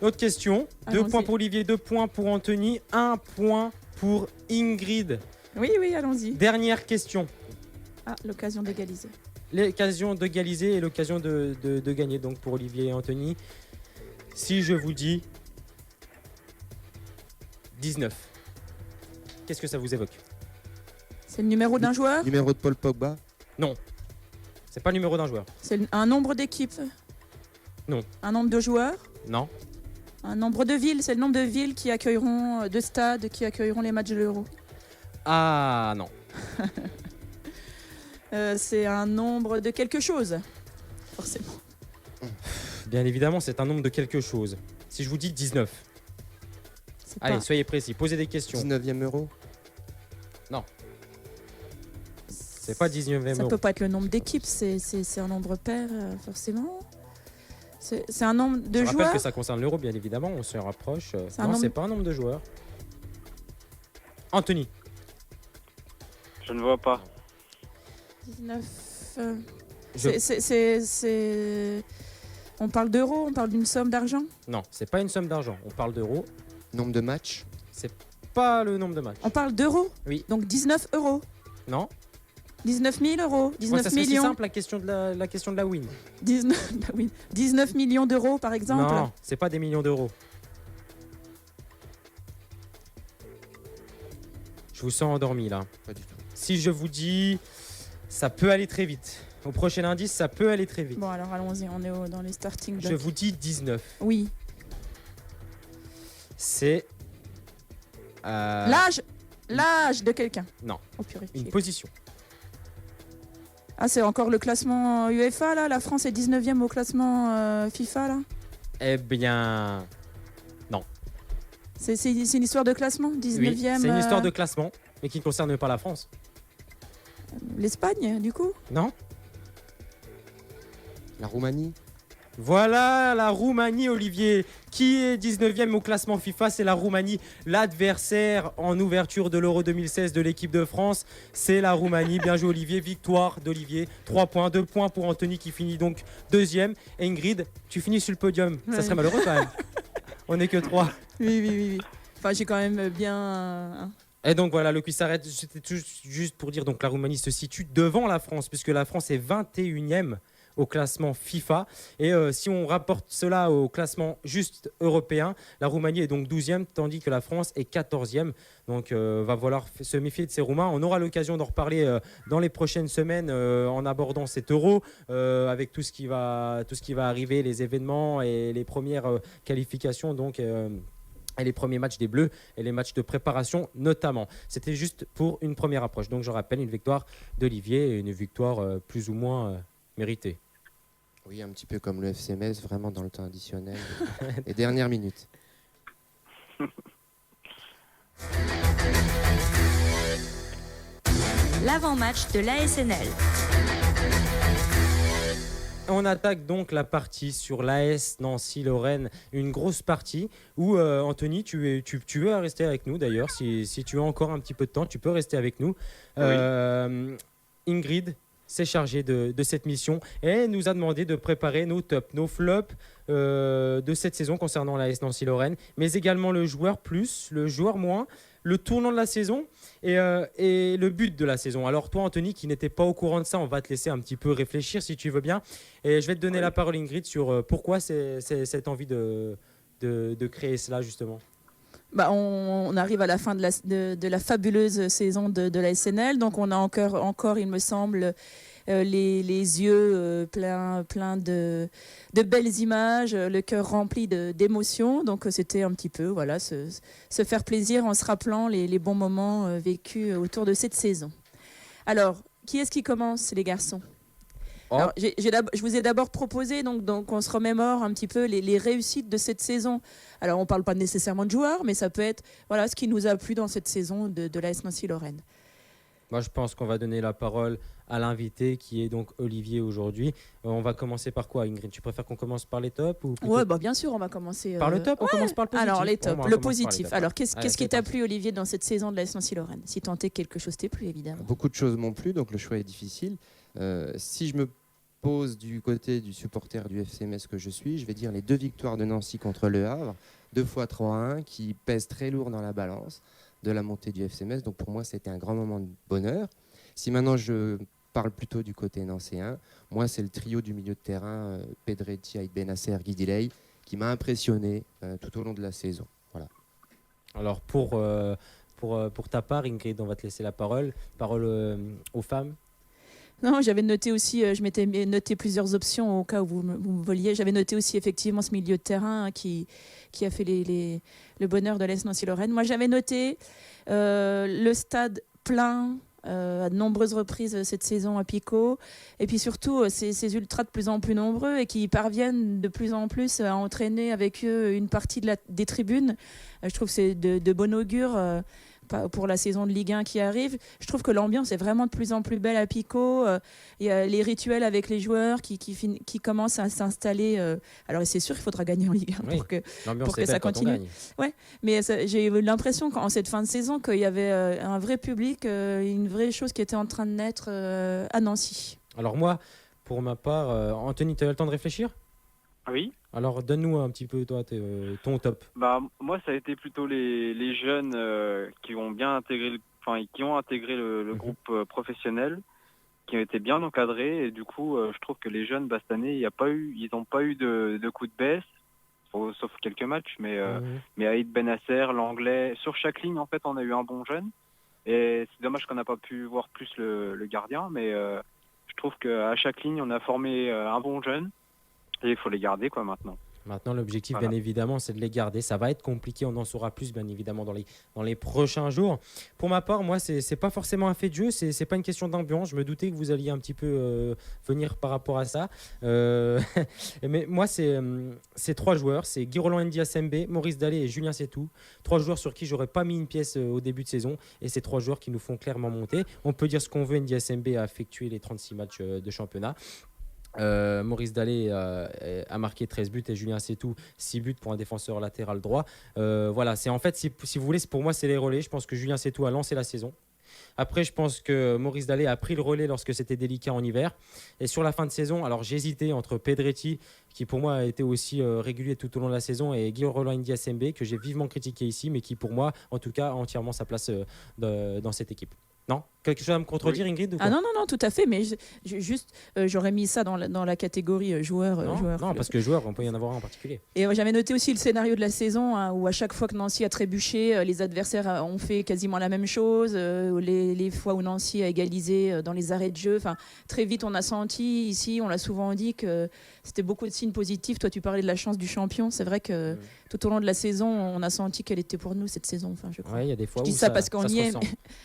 Autre question. 2 Allons-y. points pour Olivier, 2 points pour Anthony, 1 point pour Ingrid. Oui, oui, allons-y. Dernière question. Ah, l'occasion d'égaliser. L'occasion d'égaliser et l'occasion de gagner donc pour Olivier et Anthony. Si je vous dis 19, qu'est-ce que ça vous évoque? C'est le numéro d'un joueur? Numéro de Paul Pogba. C'est pas le numéro d'un joueur. C'est un nombre d'équipes? Non. Un nombre de joueurs? Non. Un nombre de villes? C'est le nombre de villes qui accueilleront, de stades qui accueilleront les matchs de l'Euro. Ah non. C'est un nombre de quelque chose, forcément. Bien évidemment, c'est un nombre de quelque chose. Si je vous dis 19, C'est allez, pas- soyez précis, posez des questions. 19e euro. C'est pas 19e Ça euro. peut pas être le nombre d'équipes, c'est un nombre pair, forcément. C'est un nombre de Je rappelle joueurs. que ça concerne l'euro, bien évidemment, on se rapproche. C'est un Non, nombre- c'est pas un nombre de joueurs. Anthony, Je ne vois pas. 19. Je- C'est. On parle d'euros, on parle d'une somme d'argent. non, c'est pas une somme d'argent. On parle d'euros, Nombre de matchs. pas le nombre de matchs. On parle d'euros. Oui. Donc 19 euros. Non. 19 000 euros. Moi, 19 ça serait si millions. simple la question de la win. 19, bah oui. 19 millions d'euros, par exemple. Non, c'est pas des millions d'euros. Je vous sens endormi là. Pas du tout. Si je vous dis, ça peut aller très vite. Au prochain indice, ça peut aller très vite. Bon, alors allons-y, on est dans les starting Je blocks. vous dis 19. Oui. C'est L'âge de quelqu'un. Non. Oh purée. une position. Ah, c'est encore le classement UEFA, là. La France est 19e au classement FIFA, là. Eh bien, C'est une histoire de classement, 19e. oui, c'est une histoire de classement, mais qui ne concerne pas la France. L'Espagne, du coup. Non? La Roumanie. Voilà la Roumanie, Olivier. Qui est 19e au classement FIFA? C'est la Roumanie. L'adversaire en ouverture de l'Euro 2016 de l'équipe de France, c'est la Roumanie. Bien joué, Olivier. Victoire d'Olivier. 3 points. 2 points pour Anthony qui finit donc deuxième. Ingrid, tu finis sur le podium. Ça Ouais. serait malheureux quand même. On n'est que 3. Oui. Enfin, j'ai quand même bien. Et donc voilà, le quiz s'arrête. C'était juste pour dire donc la Roumanie se situe devant la France, puisque la France est 21e au classement FIFA. Et si on rapporte cela au classement juste européen, la Roumanie est donc 12e, tandis que la France est 14e. Donc va falloir se méfier de ces Roumains. On aura l'occasion d'en reparler dans les prochaines semaines en abordant cet Euro avec tout ce qui va arriver, les événements et les premières qualifications donc et les premiers matchs des Bleus et les matchs de préparation notamment. C'était juste pour une première approche. Donc je rappelle une victoire d'Olivier et une victoire plus ou moins méritée. Oui, un petit peu comme le FC Metz, vraiment dans le temps additionnel et dernière minute. L'avant-match de l'ASNL. On attaque donc la partie sur l'AS Nancy-Lorraine, une grosse partie où Anthony, tu veux rester avec nous d'ailleurs, si tu as encore un petit peu de temps, tu peux rester avec nous. Oui. Ingrid s'est chargée de cette mission et nous a demandé de préparer nos tops, nos flops de cette saison concernant l'AS Nancy-Lorraine, mais également le joueur plus, le joueur moins, le tournant de la saison et le but de la saison. Alors toi, Anthony, qui n'était pas au courant de ça, on va te laisser un petit peu réfléchir si tu veux bien. Et je vais te donner la parole, Ingrid, sur pourquoi c'est cette envie de créer cela, justement. On arrive à la fin de la fabuleuse saison de la SNL. Donc on a encore, il me semble, les yeux pleins de belles images, le cœur rempli d'émotions. Donc c'était un petit peu se faire plaisir en se rappelant les bons moments vécus autour de cette saison. Alors, qui est-ce qui commence, les garçons ? Alors, je vous ai d'abord proposé donc on se remémore un petit peu les réussites de cette saison. Alors on ne parle pas nécessairement de joueurs, mais ça peut être ce qui nous a plu dans cette saison de l'AS Nancy-Lorraine. Moi, je pense qu'on va donner la parole à l'invité qui est donc Olivier aujourd'hui. On va commencer par quoi, Ingrid ? Tu préfères qu'on commence par les tops ou plutôt... Bien sûr, on va commencer par le top. On commence par le positif. Alors les tops, le positif. Alors qu'est-ce qui t'a plu, Olivier, dans cette saison de l'AS Nancy-Lorraine ? Si tant est que quelque chose t'ait plu, évidemment. Beaucoup de choses m'ont plu, donc le choix est difficile. Si je me pose du côté du supporter du FC Metz que je suis, je vais dire les 2 victoires de Nancy contre Le Havre, 2 fois 3-1, qui pèsent très lourd dans la balance de la montée du FC Metz. Donc pour moi, c'était un grand moment de bonheur. Si maintenant je parle plutôt du côté nancéen, moi c'est le trio du milieu de terrain, Pedretti, Aït Benasser, Guy Diley, qui m'a impressionné tout au long de la saison. Voilà. Alors pour ta part, Ingrid, on va te laisser la parole aux femmes. Non, j'avais noté aussi, je m'étais noté plusieurs options au cas où vous me voliez. J'avais noté aussi effectivement ce milieu de terrain qui a fait le bonheur de l'AS Nancy-Lorraine. Moi, j'avais noté le stade plein à de nombreuses reprises cette saison à Picaud. Et puis surtout, ces ultras de plus en plus nombreux et qui parviennent de plus en plus à entraîner avec eux une partie des tribunes. Je trouve que c'est de bon augure. Pour la saison de Ligue 1 qui arrive. Je trouve que l'ambiance est vraiment de plus en plus belle à Picaud. Il y a les rituels avec les joueurs qui commencent à s'installer. Alors c'est sûr qu'il faudra gagner en Ligue 1 pour que ça continue. Ouais, mais j'ai eu l'impression qu'en cette fin de saison qu'il y avait un vrai public, une vraie chose qui était en train de naître à Nancy. Alors moi, pour ma part, Anthony, tu as eu le temps de réfléchir ? Oui. Alors, donne-nous un petit peu, toi, ton top. Moi, ça a été plutôt les jeunes qui ont bien intégré le groupe professionnel, qui ont été bien encadrés. Et du coup, je trouve que les jeunes, cette année, ils n'ont pas eu de coup de baisse, sauf quelques matchs. Mais Aït Benasser, l'anglais, sur chaque ligne, en fait, on a eu un bon jeune. Et c'est dommage qu'on n'a pas pu voir plus le gardien. Mais je trouve qu'à chaque ligne, on a formé un bon jeune. Et il faut les garder maintenant. Maintenant, l'objectif, bien évidemment, c'est de les garder. Ça va être compliqué, on en saura plus, bien évidemment, dans les prochains jours. Pour ma part, moi, c'est pas forcément un fait de jeu, c'est pas une question d'ambiance. Je me doutais que vous alliez un petit peu venir par rapport à ça. Mais moi, c'est 3 joueurs. C'est Guy Roland Ndiasembe, Maurice Dallet et Julien Setou. 3 joueurs sur qui j'aurais pas mis une pièce au début de saison. Et c'est 3 joueurs qui nous font clairement monter. On peut dire ce qu'on veut, Ndiasembe a effectué les 36 matchs de championnat. Maurice Dallet a marqué 13 buts et Julien Setou 6 buts pour un défenseur latéral droit. Voilà, c'est en fait, si vous voulez, pour moi, c'est les relais. Je pense que Julien Setou a lancé la saison. Après, je pense que Maurice Dallet a pris le relais lorsque c'était délicat en hiver. Et sur la fin de saison, alors j'hésitais entre Pedretti, qui pour moi a été aussi régulier tout au long de la saison, et Guy Roland Ndiasembe, que j'ai vivement critiqué ici, mais qui pour moi, en tout cas, a entièrement sa place dans cette équipe. Non, quelque chose à me contredire, Ingrid, ou pas? Ah non, tout à fait, mais j'aurais mis ça dans la catégorie joueur. Non, parce que joueur, on peut y en avoir un en particulier. Et j'avais noté aussi le scénario de la saison, hein, où à chaque fois que Nancy a trébuché, les adversaires ont fait quasiment la même chose. Les fois où Nancy a égalisé dans les arrêts de jeu, très vite on a senti ici, on l'a souvent dit que c'était beaucoup de signes positifs. Toi tu parlais de la chance du champion, c'est vrai que tout au long de la saison on a senti qu'elle était pour nous cette saison, je crois. Ouais, il y a des fois je où dis ça parce qu'on y est.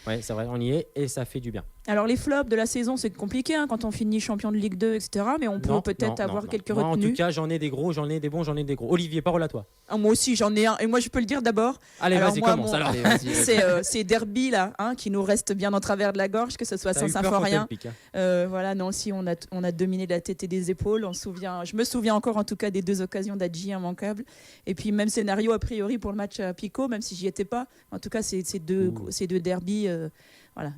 Ouais, c'est vrai, on y est et ça fait du bien. Alors les flops de la saison, c'est compliqué quand on finit champion de Ligue 2, etc. Mais on peut peut-être avoir quelques Moi, retenues. en tout cas, j'en ai des gros, j'en ai des bons, j'en ai des gros. Olivier, parole à toi. Moi aussi, j'en ai un. Et moi, je peux le dire d'abord. Allez, Alors, vas-y, moi, commence. Alors. Allez, vas-y. C'est Derby là, qui nous reste bien en travers de la gorge, que ce soit Saint-Symphorien. Voilà, Nancy, on a dominé la tête et des épaules. Je me souviens encore en tout cas des 2 occasions d'Adji immanquables. Et puis même scénario a priori pour le match à Pico, même si j'y étais pas. En tout cas, ces deux derbys. Voilà,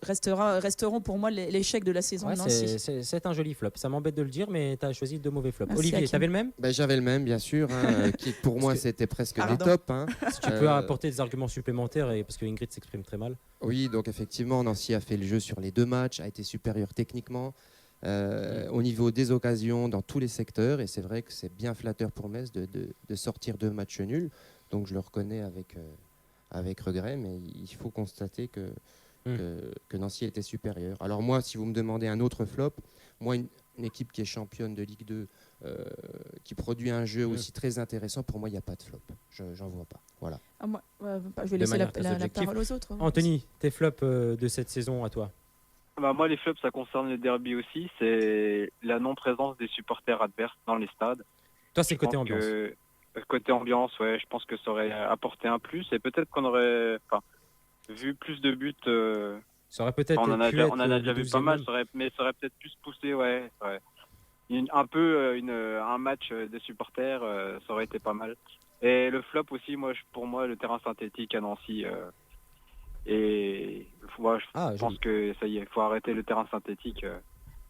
resteront pour moi l'échec de la saison de Nancy. C'est un joli flop. Ça m'embête de le dire, mais tu as choisi 2 mauvais flops. Merci, Olivier, tu avais le même? J'avais le même, bien sûr. Qui pour moi, c'était presque des tops. Si tu peux apporter des arguments supplémentaires, parce que Ingrid s'exprime très mal. Oui, donc effectivement, Nancy a fait le jeu sur les 2 matchs, a été supérieur techniquement. Au niveau des occasions dans tous les secteurs, et c'est vrai que c'est bien flatteur pour Metz de sortir 2 matchs nuls. Donc je le reconnais avec regret, mais il faut constater que Nancy était supérieur. Alors moi, si vous me demandez un autre flop, moi, une équipe qui est championne de Ligue 2, qui produit un jeu aussi très intéressant, pour moi, il n'y a pas de flop. J'en vois pas. Voilà. Je vais laisser la parole aux autres. Anthony, tes flops de cette saison à toi? Moi, les flops, ça concerne les derbies aussi. C'est la non-présence des supporters adverses dans les stades. Toi, c'est côté ambiance. Côté ambiance, ouais, je pense que ça aurait apporté un plus. Et peut-être qu'on aurait vu plus de buts. Ça aurait peut-être on en a déjà vu pas mal, mais ça aurait peut-être plus poussé, ouais. Un match des supporters, ça aurait été pas mal. Et le flop aussi, pour moi, le terrain synthétique à Nancy. Et je pense que ça y est, il faut arrêter le terrain synthétique.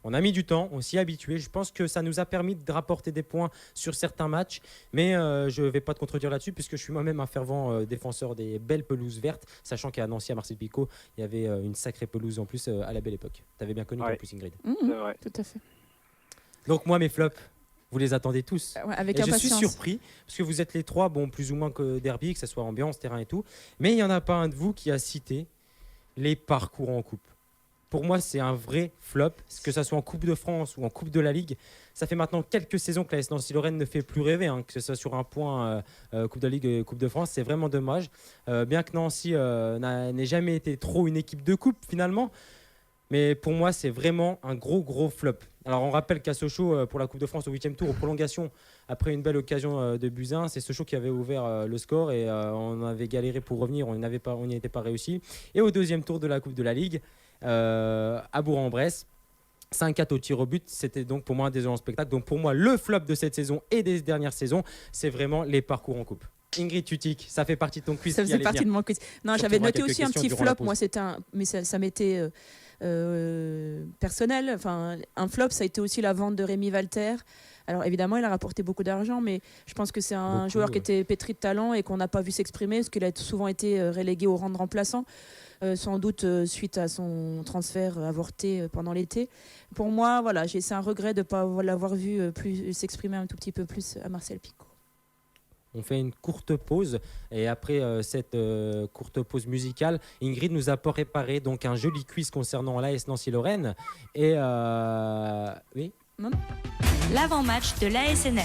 On a mis du temps, on s'y est habitué. Je pense que ça nous a permis de rapporter des points sur certains matchs. Mais je ne vais pas te contredire là-dessus, puisque je suis moi-même un fervent défenseur des belles pelouses vertes, sachant qu'à Nancy, à Marseille-Picot, il y avait une sacrée pelouse en plus à la belle époque. Tu avais bien connu en plus, Ingrid. C'est vrai. Tout à fait. Donc moi, mes flops, vous les attendez tous. Avec et impatience. je suis surpris, parce que vous êtes les 3, plus ou moins que derby, que ce soit ambiance, terrain et tout. Mais il n'y en a pas un de vous qui a cité les parcours en coupe. Pour moi, c'est un vrai flop, que ce soit en Coupe de France ou en Coupe de la Ligue. Ça fait maintenant quelques saisons que la S Nancy-Lorraine ne fait plus rêver, que ce soit sur un point Coupe de la Ligue, Coupe de France. C'est vraiment dommage. Bien que Nancy n'ait jamais été trop une équipe de coupe finalement. Mais pour moi, c'est vraiment un gros flop. Alors, on rappelle qu'à Sochaux, pour la Coupe de France au 8e tour, aux prolongations, après une belle occasion de Buzyn, c'est Sochaux qui avait ouvert le score et on avait galéré pour revenir, on n'y était pas réussi. Et au 2e tour de la Coupe de la Ligue, à Bourg-en-Bresse, 5-4 au tir au but, c'était donc pour moi un désolant spectacle. Donc pour moi, le flop de cette saison et des dernières saisons, c'est vraiment les parcours en coupe. Ingrid Tutik, ça fait partie de ton quiz. Ça faisait partie de mon quiz. Non, j'avais noté aussi un petit flop. Moi, mais ça m'était personnel. Enfin, un flop, ça a été aussi la vente de Rémi Walter. Alors évidemment, il a rapporté beaucoup d'argent, mais je pense que c'est un joueur qui était pétri de talent et qu'on n'a pas vu s'exprimer, parce qu'il a souvent été relégué au rang de remplaçant, sans doute suite à son transfert avorté pendant l'été. Pour moi, voilà, c'est un regret de ne pas l'avoir vu s'exprimer un tout petit peu plus à Marseille-Picot. On fait une courte pause et après cette courte pause musicale, Ingrid nous a préparé donc un joli quiz concernant l'AS Nancy-Lorraine et oui. Non. L'avant-match de l'ASNL.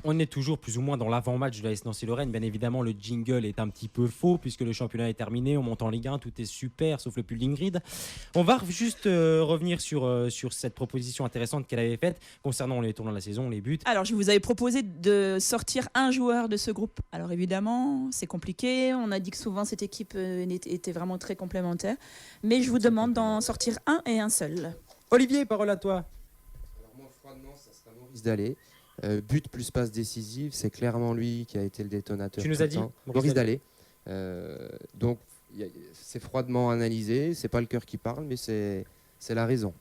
On est toujours plus ou moins dans l'avant-match de l'AS Nancy-Lorraine. Bien évidemment, le jingle est un petit peu faux puisque le championnat est terminé. On monte en Ligue 1, tout est super, sauf le pull d'Ingrid. On va juste revenir sur cette proposition intéressante qu'elle avait faite concernant les tournois de la saison, les buts. Alors, je vous avais proposé de sortir un joueur de ce groupe. Alors évidemment, c'est compliqué. On a dit que souvent cette équipe était vraiment très complémentaire. Mais je vous demande d'en sortir un et un seul. Olivier, parole à toi. Alors moi, froidement, ça sera Maurice Dallet. But plus passe décisive, c'est clairement lui qui a été le détonateur. Tu nous as dit Maurice Dallet. Donc, c'est froidement analysé. C'est pas le cœur qui parle, mais c'est la raison.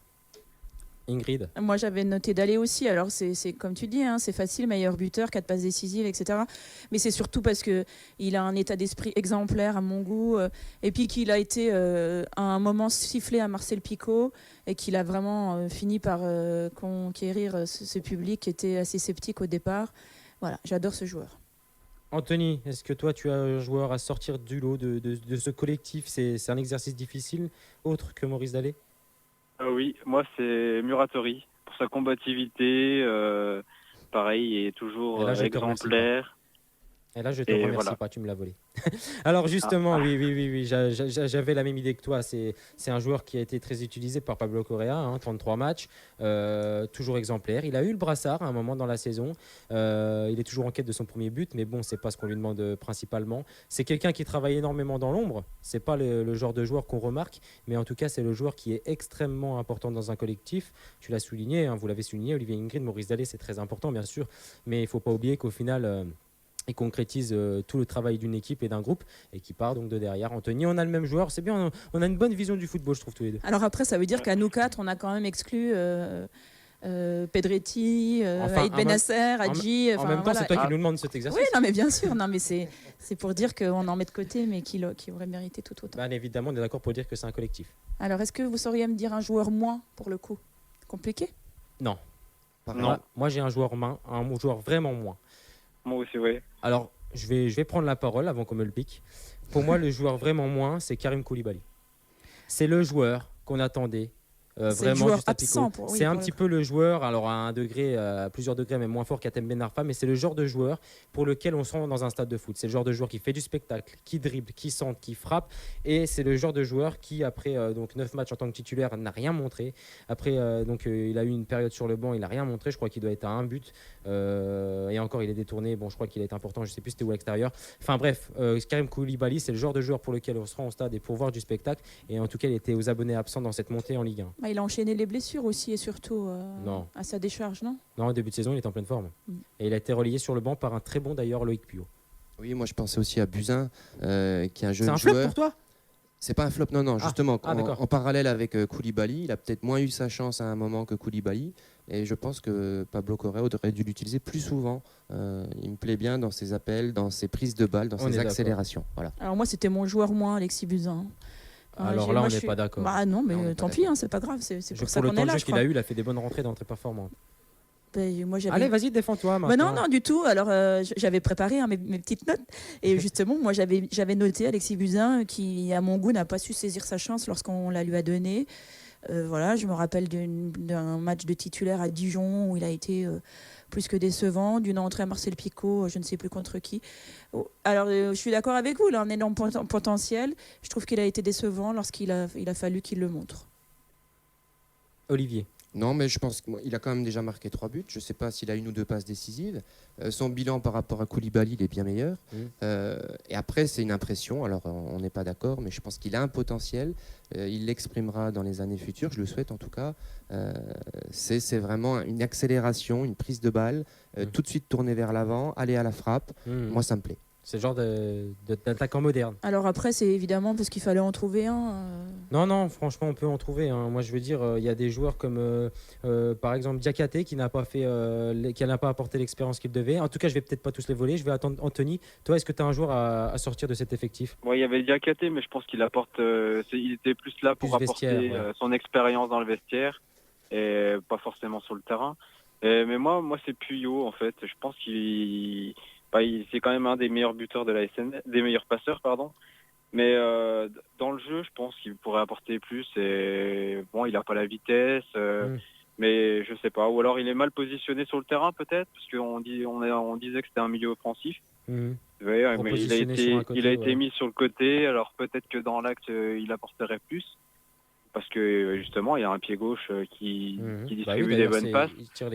Ingrid. Moi, j'avais noté Dallé aussi. Alors, c'est comme tu dis, hein, c'est facile, meilleur buteur, 4 passes décisives, etc. Mais c'est surtout parce qu'il a un état d'esprit exemplaire à mon goût. Et puis qu'il a été à un moment sifflé à Marcel Picot et qu'il a vraiment fini par conquérir ce public qui était assez sceptique au départ. Voilà, j'adore ce joueur. Anthony, est-ce que toi, tu as un joueur à sortir du lot de ce collectif? C'est un exercice difficile, autre que Maurice Dallé? Oui, moi c'est Muratori pour sa combativité, pareil, il est toujours Et là, je te remercie exemplaire. Et là, je te Et remercie voilà. pas, tu me l'as volé. Alors justement, oui, j'avais la même idée que toi. C'est un joueur qui a été très utilisé par Pablo Correa, hein, 33 matchs, toujours exemplaire. Il a eu le brassard à un moment dans la saison. Il est toujours en quête de son premier but, mais bon, c'est pas ce qu'on lui demande principalement. C'est quelqu'un qui travaille énormément dans l'ombre. C'est pas le genre de joueur qu'on remarque, mais en tout cas, c'est le joueur qui est extrêmement important dans un collectif. Tu l'as souligné, hein, vous l'avez souligné, Olivier Ingrid, Maurice Dallé, c'est très important, bien sûr, mais il faut pas oublier qu'au final. Il concrétise tout le travail d'une équipe et d'un groupe et qui part donc de derrière. Anthony, on a le même joueur, c'est bien, on a une bonne vision du football, je trouve, tous les deux. Alors après, ça veut dire qu'à nous 4, on a quand même exclu Pedretti, Aïd Benasser, Hadji. En même temps, voilà. c'est toi qui nous demandes cet exercice. Oui, non, mais bien sûr, non, mais c'est pour dire qu'on en met de côté, mais qui aurait mérité tout autant. Bien évidemment, on est d'accord pour dire que c'est un collectif. Alors, est-ce que vous sauriez me dire un joueur moins pour le coup? Compliqué? Non. Non. Moi, j'ai un joueur vraiment moins. Moi aussi, oui. Alors, je vais prendre la parole avant qu'on me le pique. Pour moi, le joueur vraiment moins, c'est Karim Koulibaly. C'est le joueur qu'on attendait C'est le vraiment joueur juste à absent. Pico. C'est un petit peu le joueur, alors à un degré, à plusieurs degrés, même moins fort qu'Atem Ben Arfa, mais c'est le genre de joueur pour lequel on se rend dans un stade de foot. C'est le genre de joueur qui fait du spectacle, qui dribble, qui centre, qui frappe, et c'est le genre de joueur qui, après donc 9 matchs en tant que titulaire, n'a rien montré. Après, il a eu une période sur le banc, il n'a rien montré. Je crois qu'il doit être à un but, et encore, il est détourné. Bon, je crois qu'il est important, je ne sais plus si c'était où à l'extérieur. Enfin bref, Karim Koulibaly, c'est le genre de joueur pour lequel on se rend au stade et pour voir du spectacle. Et en tout cas, il était aux abonnés absents dans cette montée en Ligue 1. Il a enchaîné les blessures aussi et surtout Non. à sa décharge, non? Non, au début de saison, il est en pleine forme. Et il a été relayé sur le banc par un très bon d'ailleurs Loïc Puot. Oui, moi je pensais aussi à Buzyn, qui est un jeune C'est un flop joueur. pour toi? C'est pas un flop, non, justement. d'accord. En parallèle avec Koulibaly, il a peut-être moins eu sa chance à un moment que Koulibaly. Et je pense que Pablo Correa aurait dû l'utiliser plus souvent. Il me plaît bien dans ses appels, dans ses prises de balles, dans ses accélérations. Voilà. Alors moi, c'était mon joueur moins, Alexis Buzyn. Alors là, on n'est pas d'accord. Bah non, mais Non, tant pis, hein, c'est pas grave. C'est pour ça Pour le qu'on temps est de là, jeu je qu'il crois. a eu, il a fait des bonnes rentrées dans très performantes. Moi, Allez, vas-y, défends-toi. Bah non, du tout. Alors, j'avais préparé mes petites notes. Et justement, moi, j'avais noté Alexis Buzyn qui, à mon goût, n'a pas su saisir sa chance lorsqu'on la lui a donnée. Voilà, je me rappelle d'un match de titulaire à Dijon où il a été plus que décevant, d'une entrée à Marcel Picot, je ne sais plus contre qui. Alors, je suis d'accord avec vous, il a un énorme potentiel. Je trouve qu'il a été décevant lorsqu'il a fallu qu'il le montre. Olivier. Non, mais je pense qu'il a quand même déjà marqué 3 buts. Je ne sais pas s'il a une ou deux passes décisives. Son bilan par rapport à Koulibaly, il est bien meilleur. Et après, c'est une impression. Alors, on n'est pas d'accord, mais je pense qu'il a un potentiel. Il l'exprimera dans les années futures. Je le souhaite en tout cas. C'est vraiment une accélération, une prise de balle, tout de suite tourner vers l'avant, aller à la frappe. Moi, ça me plaît. C'est le genre d'attaquant moderne. Alors après, c'est évidemment parce qu'il fallait en trouver un. Non, franchement, on peut en trouver. Hein. Moi, je veux dire, il y a des joueurs comme, par exemple, Diakhaté qui n'a pas apporté l'expérience qu'il devait. En tout cas, je vais peut-être pas tous les voler. Je vais attendre Anthony. Toi, est-ce que tu as un joueur à sortir de cet effectif? Il y avait Diakhaté, mais je pense qu'il apporte. Il était plus là pour apporter son expérience dans le vestiaire et pas forcément sur le terrain. Mais moi, c'est Puyol en fait. Je pense c'est quand même un des meilleurs buteurs de la SN, des meilleurs passeurs, pardon. Mais dans le jeu, je pense qu'il pourrait apporter plus. Et bon, il n'a pas la vitesse, mais je sais pas. Ou alors il est mal positionné sur le terrain peut-être, parce qu'on disait que c'était un milieu offensif. Mais il a été mis sur le côté. Alors peut-être que dans l'acte, il apporterait plus. Parce que justement, il a un pied gauche qui distribue des bonnes passes.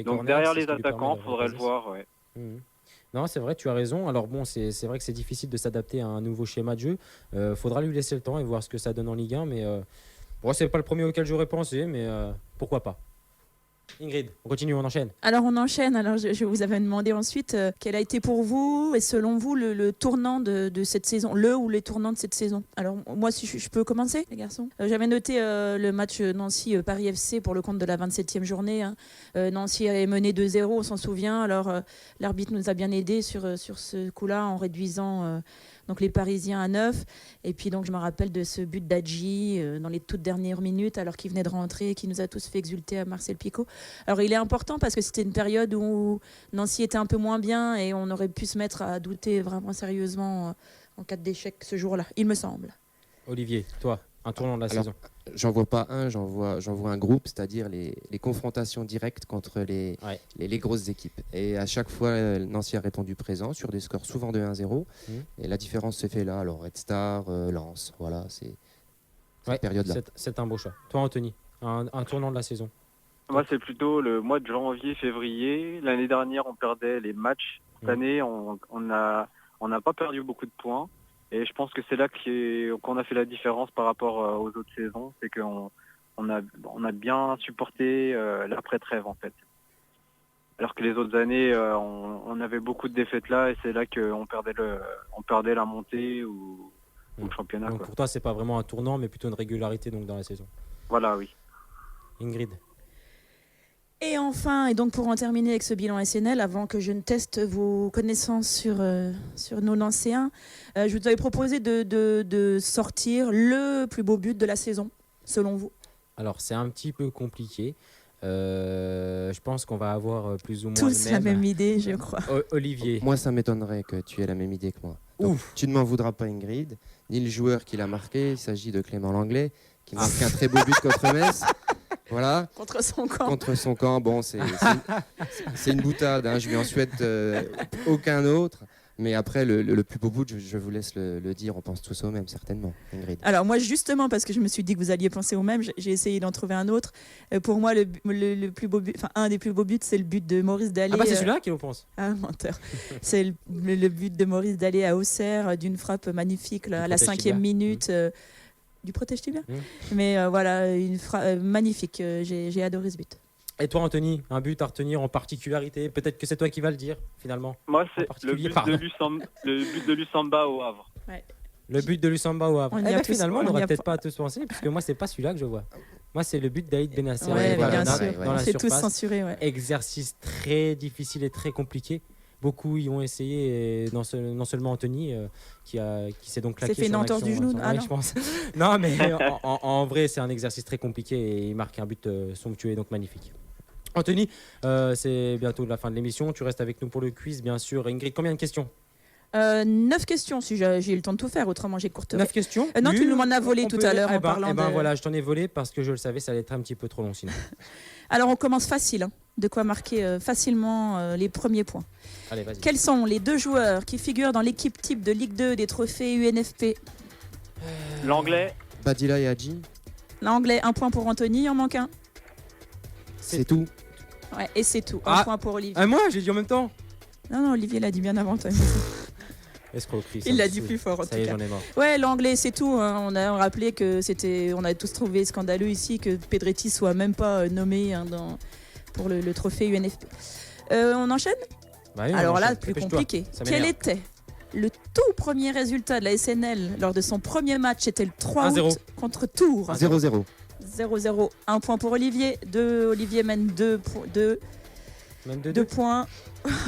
Donc derrière les attaquants, il faudrait le voir. Ouais. Non, c'est vrai, tu as raison. Alors bon, c'est vrai que c'est difficile de s'adapter à un nouveau schéma de jeu. Faudra lui laisser le temps et voir ce que ça donne en Ligue 1. Mais c'est pas le premier auquel j'aurais pensé, mais pourquoi pas. Ingrid, on continue, on enchaîne. Alors on enchaîne. Alors je vous avais demandé ensuite quel a été pour vous et selon vous le tournant de cette saison, le ou les tournants de cette saison. Alors moi si je peux commencer les garçons. J'avais noté le match Nancy-Paris FC pour le compte de la 27e journée. Nancy est mené 2-0, on s'en souvient. Alors l'arbitre nous a bien aidé sur ce coup-là en réduisant donc les Parisiens à 9. Et puis donc je me rappelle de ce but d'Adji dans les toutes dernières minutes alors qu'il venait de rentrer et qui nous a tous fait exulter à Marcel Picot. Alors il est important parce que c'était une période où Nancy était un peu moins bien et on aurait pu se mettre à douter vraiment sérieusement en cas d'échec ce jour-là, il me semble. Olivier, toi, un tournant de la saison. J'en vois pas un, j'en vois un groupe, c'est-à-dire les confrontations directes contre les grosses équipes. Et à chaque fois, Nancy a répondu présent sur des scores souvent de 1-0. Et la différence se fait là. Alors Red Star, Lens, voilà, c'est cette période-là. C'est un beau choix. Toi, Anthony, un tournant de la saison. Moi, c'est plutôt le mois de janvier, février. L'année dernière, on perdait les matchs. Cette année, on n'a pas perdu beaucoup de points. Et je pense que c'est là qu'on a fait la différence par rapport aux autres saisons. C'est qu'on a bien supporté l'après-trêve, en fait. Alors que les autres années, on avait beaucoup de défaites là. Et c'est là qu'on perdait la montée ou le championnat. Donc pour toi, c'est pas vraiment un tournant, mais plutôt une régularité donc, dans la saison. Voilà, oui. Ingrid. Et enfin, et donc pour en terminer avec ce bilan SNL, avant que je ne teste vos connaissances sur nos Nancéens, je vous avais proposé de sortir le plus beau but de la saison, selon vous. Alors c'est un petit peu compliqué. Je pense qu'on va avoir plus ou moins tous la même idée, je crois. Olivier. Moi, ça m'étonnerait que tu aies la même idée que moi. Donc, tu ne m'en voudras pas, Ingrid, ni le joueur qui l'a marqué. Il s'agit de Clément Langlais, qui marque un très beau but contre Metz. Voilà. Contre son camp. Contre son camp. Bon, c'est une boutade. Hein. Je lui en souhaite aucun autre. Mais après, le plus beau bout, je vous laisse le dire. On pense tous au même, certainement, Ingrid. Alors moi, justement, parce que je me suis dit que vous alliez penser au même, j'ai essayé d'en trouver un autre. Pour moi, le plus beau but, enfin un des plus beaux buts, c'est le but de Maurice Dallet. Ah bah c'est celui-là qu'il pense. Ah, menteur. C'est le but de Maurice Dallet à Auxerre, d'une frappe magnifique là, à la 5e minute. Du protège-tibia. Mais voilà, une frappe magnifique. J'ai adoré ce but. Et toi, Anthony, un but à retenir en particularité? Peut-être que c'est toi qui vas le dire, finalement. Moi, c'est le but de Lussamba au Havre. Ouais. Le but de Lussamba au Havre. Finalement, on n'aurait peut-être pas à tous penser, puisque moi, c'est pas celui-là que je vois. Moi, c'est le but d'Aïd Benasser. Bien sûr. Dans la c'est tous surface. censuré. Ouais. Exercice très difficile et très compliqué. Beaucoup y ont essayé, et non seulement Anthony, qui s'est donc claqué. C'est fait une entorse du genou. Je pense. Non, mais en vrai, c'est un exercice très compliqué et il marque un but somptueux et donc magnifique. Anthony, c'est bientôt la fin de l'émission. Tu restes avec nous pour le quiz, bien sûr. Ingrid, combien de questions? 9 questions, si j'ai eu le temps de tout faire, autrement j'ai courté. 9 questions Non, tu m'en as volé tout à l'heure en parlant de... Voilà, je t'en ai volé parce que je le savais, ça allait être un petit peu trop long sinon. Alors on commence facile, hein. De quoi marquer facilement les premiers points. Allez, vas-y. Quels sont les 2 joueurs qui figurent dans l'équipe type de Ligue 2 des trophées UNFP? L'anglais. Badila et Hadji. L'anglais, 1 point pour Anthony, il en manque un. C'est tout. Ouais, et c'est tout. 1 point pour Olivier. Moi, j'ai dit en même temps. Non, Olivier l'a dit bien avant toi. Escroquerie. Il l'a dit plus fort en tout cas. J'en ai marre. Ouais, l'anglais, c'est tout. Hein. On a rappelé que on a tous trouvé scandaleux ici que Pedretti soit même pas nommé pour le trophée UNFP. On enchaîne? Bah oui, alors là, plus compliqué. Quel était le tout premier résultat de la SNL lors de son premier match? C'était le 3 août contre Tours. 0-0. 0-0. 1 point pour Olivier. Olivier mène 2 points.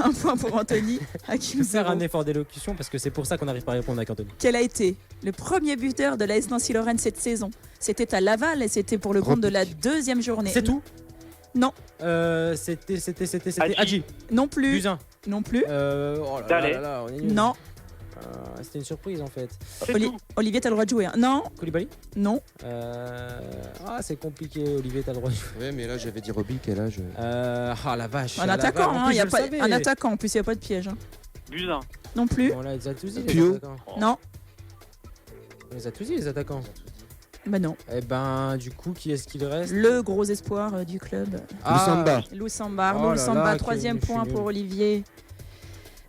1 point pour Anthony. Je vais faire un effort d'élocution parce que c'est pour ça qu'on n'arrive pas à répondre avec Anthony. Quel a été le premier buteur de l'AS Nancy-Lorraine cette saison? C'était à Laval et c'était pour le compte de la 2e journée. C'est tout? Non. C'était Hadji. Non plus. Buzyn. Non plus. Non. C'était une surprise en fait. Olivier, t'as le droit de jouer. Hein. Non. Koulibaly? Non. C'est compliqué, Olivier, t'as le droit de jouer. Ouais, mais là j'avais dit Robic et là je. La vache. Un attaquant, il y a pas un attaquant. En plus, il n'y a pas de piège. Hein. Buzyn. Non plus. On les a tous dit, les attaquants. Non. On les a tous dit, les attaquants. Bah non. Et du coup, qui est-ce qu'il reste? Le gros espoir du club. Loussamba. Loussamba, 3e point pour Olivier.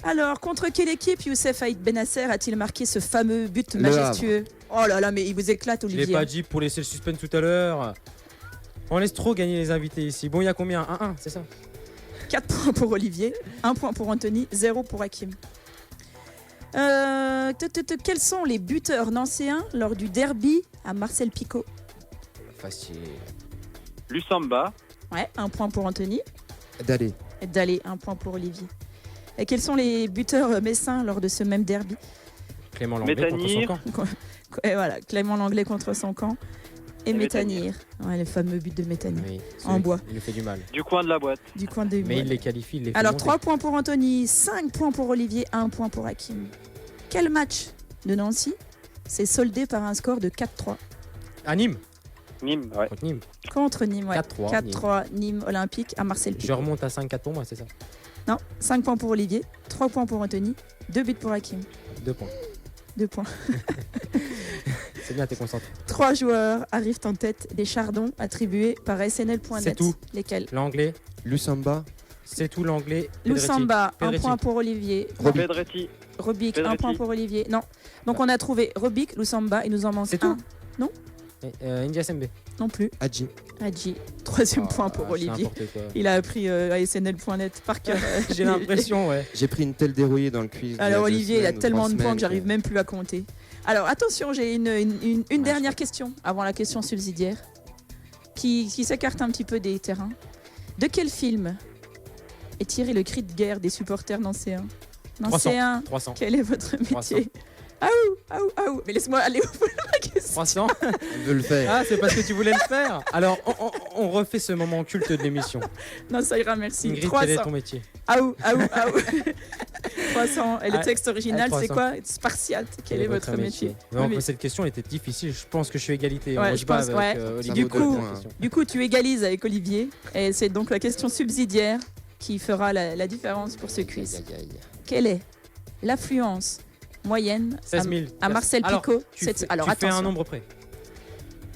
Alors, contre quelle équipe Youssef Aïd Benasser a-t-il marqué ce fameux but majestueux? Oh là là, mais il vous éclate, Olivier. Je l'ai pas dit pour laisser le suspense tout à l'heure. On laisse trop gagner les invités ici. Bon, il y a combien? 1-1, c'est ça? 4 points pour Olivier, 1 point pour Anthony, 0 pour Hakim. Quels sont les buteurs nancéens lors du derby à Marcel Picot? Facile. Lusamba, Ouais, 1 point pour Anthony. D'aller. Et Dallé, 1 point pour Olivier. Et quels sont les buteurs messins lors de ce même derby? Clément Langlais contre son Métanire. camp. Et voilà, Clément Langlais contre son camp. Et Et Métanire. Ouais, le fameux but de Métanire. Oui, En bois. Il nous fait du mal. du coin de la boîte. Du coin des Mais bois. il les qualifie, il les fait Alors monter. 3 points pour Anthony, 5 points pour Olivier, 1 point pour Hakim. Quel match de Nancy s'est soldé par un score de 4-3 À Nîmes. Nîmes, ouais. Contre Nîmes. contre Nîmes? Ouais. 4-3. 4-3 Nîmes Olympique à Marcel Je Picot. remonte à 5-4 pour moi, c'est ça? Non, 5 points pour Olivier, 3 points pour Anthony, 2 buts pour Hakim. 2 points. 2 points. C'est bien, t'es concentré. 3 joueurs arrivent en tête des chardons attribués par SNL.net. C'est tout. Lesquels? L'anglais, Lusamba. c'est tout l'anglais. Pedretti. Lusamba, 1 Pedretti. point pour Olivier. Robic. Pedretti, Robic, 1 Pedretti. point pour Olivier. Non. Donc on a trouvé Robic, Lusamba, il nous en manque C'est un. tout India SMB. Non plus. Hadji. Hadji, 3e point pour Ah, c'est Olivier. n'importe quoi. Il a appris à SNL.net par cœur. J'ai l'impression, ouais. J'ai pris une telle dérouillée dans le quiz. Alors il y a 2 Olivier, il a semaines ou tellement 3 de points que semaines j'arrive même plus à compter. Alors attention, j'ai une Ouais, dernière je question avant la question subsidiaire qui s'écarte un petit peu des terrains. De quel film est tiré le cri de guerre des supporters nancéens? 300. Nancéens, 300. quel est votre 300. métier? Aouh, aouh, aouh. Mais laisse-moi aller au bout de ma question. 300. Elle veut le faire. Ah, c'est parce que tu voulais le faire. Alors, on refait ce moment culte de l'émission. Non, ça ira, merci. Ingrid, quel est 300. ton métier? Aouh, aouh, aouh. 300. Et le Ah, texte original, c'est 300. quoi? Spartiate. Quel est votre métier? Non, Oui, mais- cette question était difficile. Je pense que je suis égalité. Ouais, On je se bat pense, avec, ouais. Olivier Du pour coup- la question. Du coup, tu égalises avec Olivier. Et c'est donc la question subsidiaire qui fera la différence pour ce quiz. Aïe, aïe, aïe. Quelle est l'affluence moyenne 16 000. à Marcel Alors, Picot Tu cette- fais, Alors tu fais un attention. nombre près.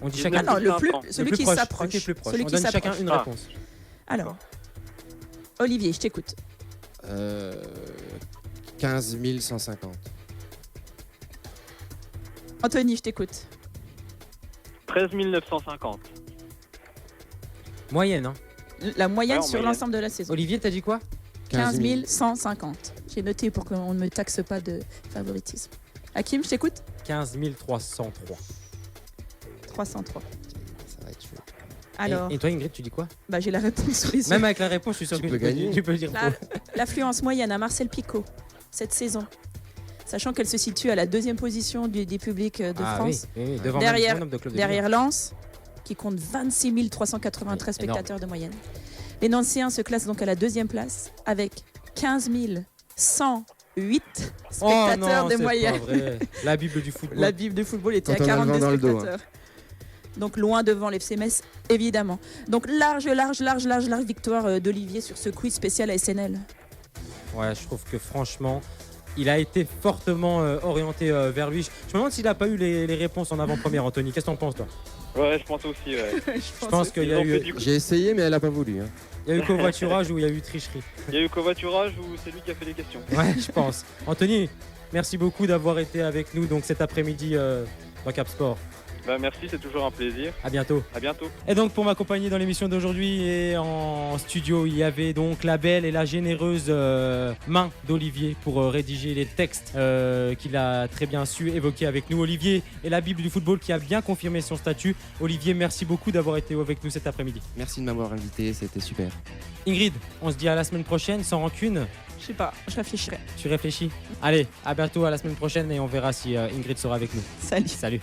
On dit 19 chacun. Ah non, le plus, 500. celui le plus qui proche, s'approche. celui qui est plus proche. Celui On qui donne chacun s'approche. une Ah. réponse. Alors, Olivier, je t'écoute. 15 150. Anthony, je t'écoute. 13 950. Moyenne, hein. La moyenne Ouais, en sur moyenne. l'ensemble de la saison. Olivier, t'as dit quoi? 15 150. J'ai noté pour qu'on ne me taxe pas de favoritisme. Hakim, je t'écoute. 15 303. 303. Ça va être chaud. Alors, Et toi, Ingrid, tu dis quoi? bah, j'ai la réponse sous les yeux. Même avec la réponse, je suis sûr Tu que peux gagner. tu peux dire La- faux. L'affluence moyenne à Marcel Picot cette saison, sachant qu'elle se situe à la 2e position des publics de Ah France, oui, oui, devant Derrière- même le nombre de clubs de derrière Lens, qui compte 26 393 Oui, énorme. spectateurs de moyenne. Les Nancéens se classent donc à la 2e place avec 15 108 Oh spectateurs non, de c'est moyenne. pas vrai. La Bible du football. La Bible de football était Quand à on a le 42 vent dans le dos, hein. spectateurs. Donc loin devant l'FC Metz, évidemment. Donc large victoire d'Olivier sur ce quiz spécial à SNL. Ouais, je trouve que franchement, il a été fortement orienté vers lui. Je me demande s'il n'a pas eu les réponses en avant-première, Anthony. Qu'est-ce que t'en penses, toi? Ouais, je pense aussi, ouais. Je pense qu'il y Ils a ont fait eu, du- J'ai essayé, mais elle a pas voulu. Hein. il y a eu covoiturage ou il y a eu tricherie. Il y a eu covoiturage ou c'est lui qui a fait les questions? Ouais, je pense. Anthony, merci beaucoup d'avoir été avec nous donc cet après-midi dans Cap Sport. Bah merci, c'est toujours un plaisir. À bientôt. À bientôt. Et donc pour m'accompagner dans l'émission d'aujourd'hui et en studio, il y avait donc la belle et la généreuse main d'Olivier pour rédiger les textes qu'il a très bien su évoquer avec nous. Olivier et la Bible du football qui a bien confirmé son statut. Olivier, merci beaucoup d'avoir été avec nous cet après-midi. Merci de m'avoir invité, c'était super. Ingrid, on se dit à la semaine prochaine sans rancune. Je sais pas, je réfléchirai. Tu réfléchis? Allez, à bientôt à la semaine prochaine et on verra si Ingrid sera avec nous. Salut. Salut.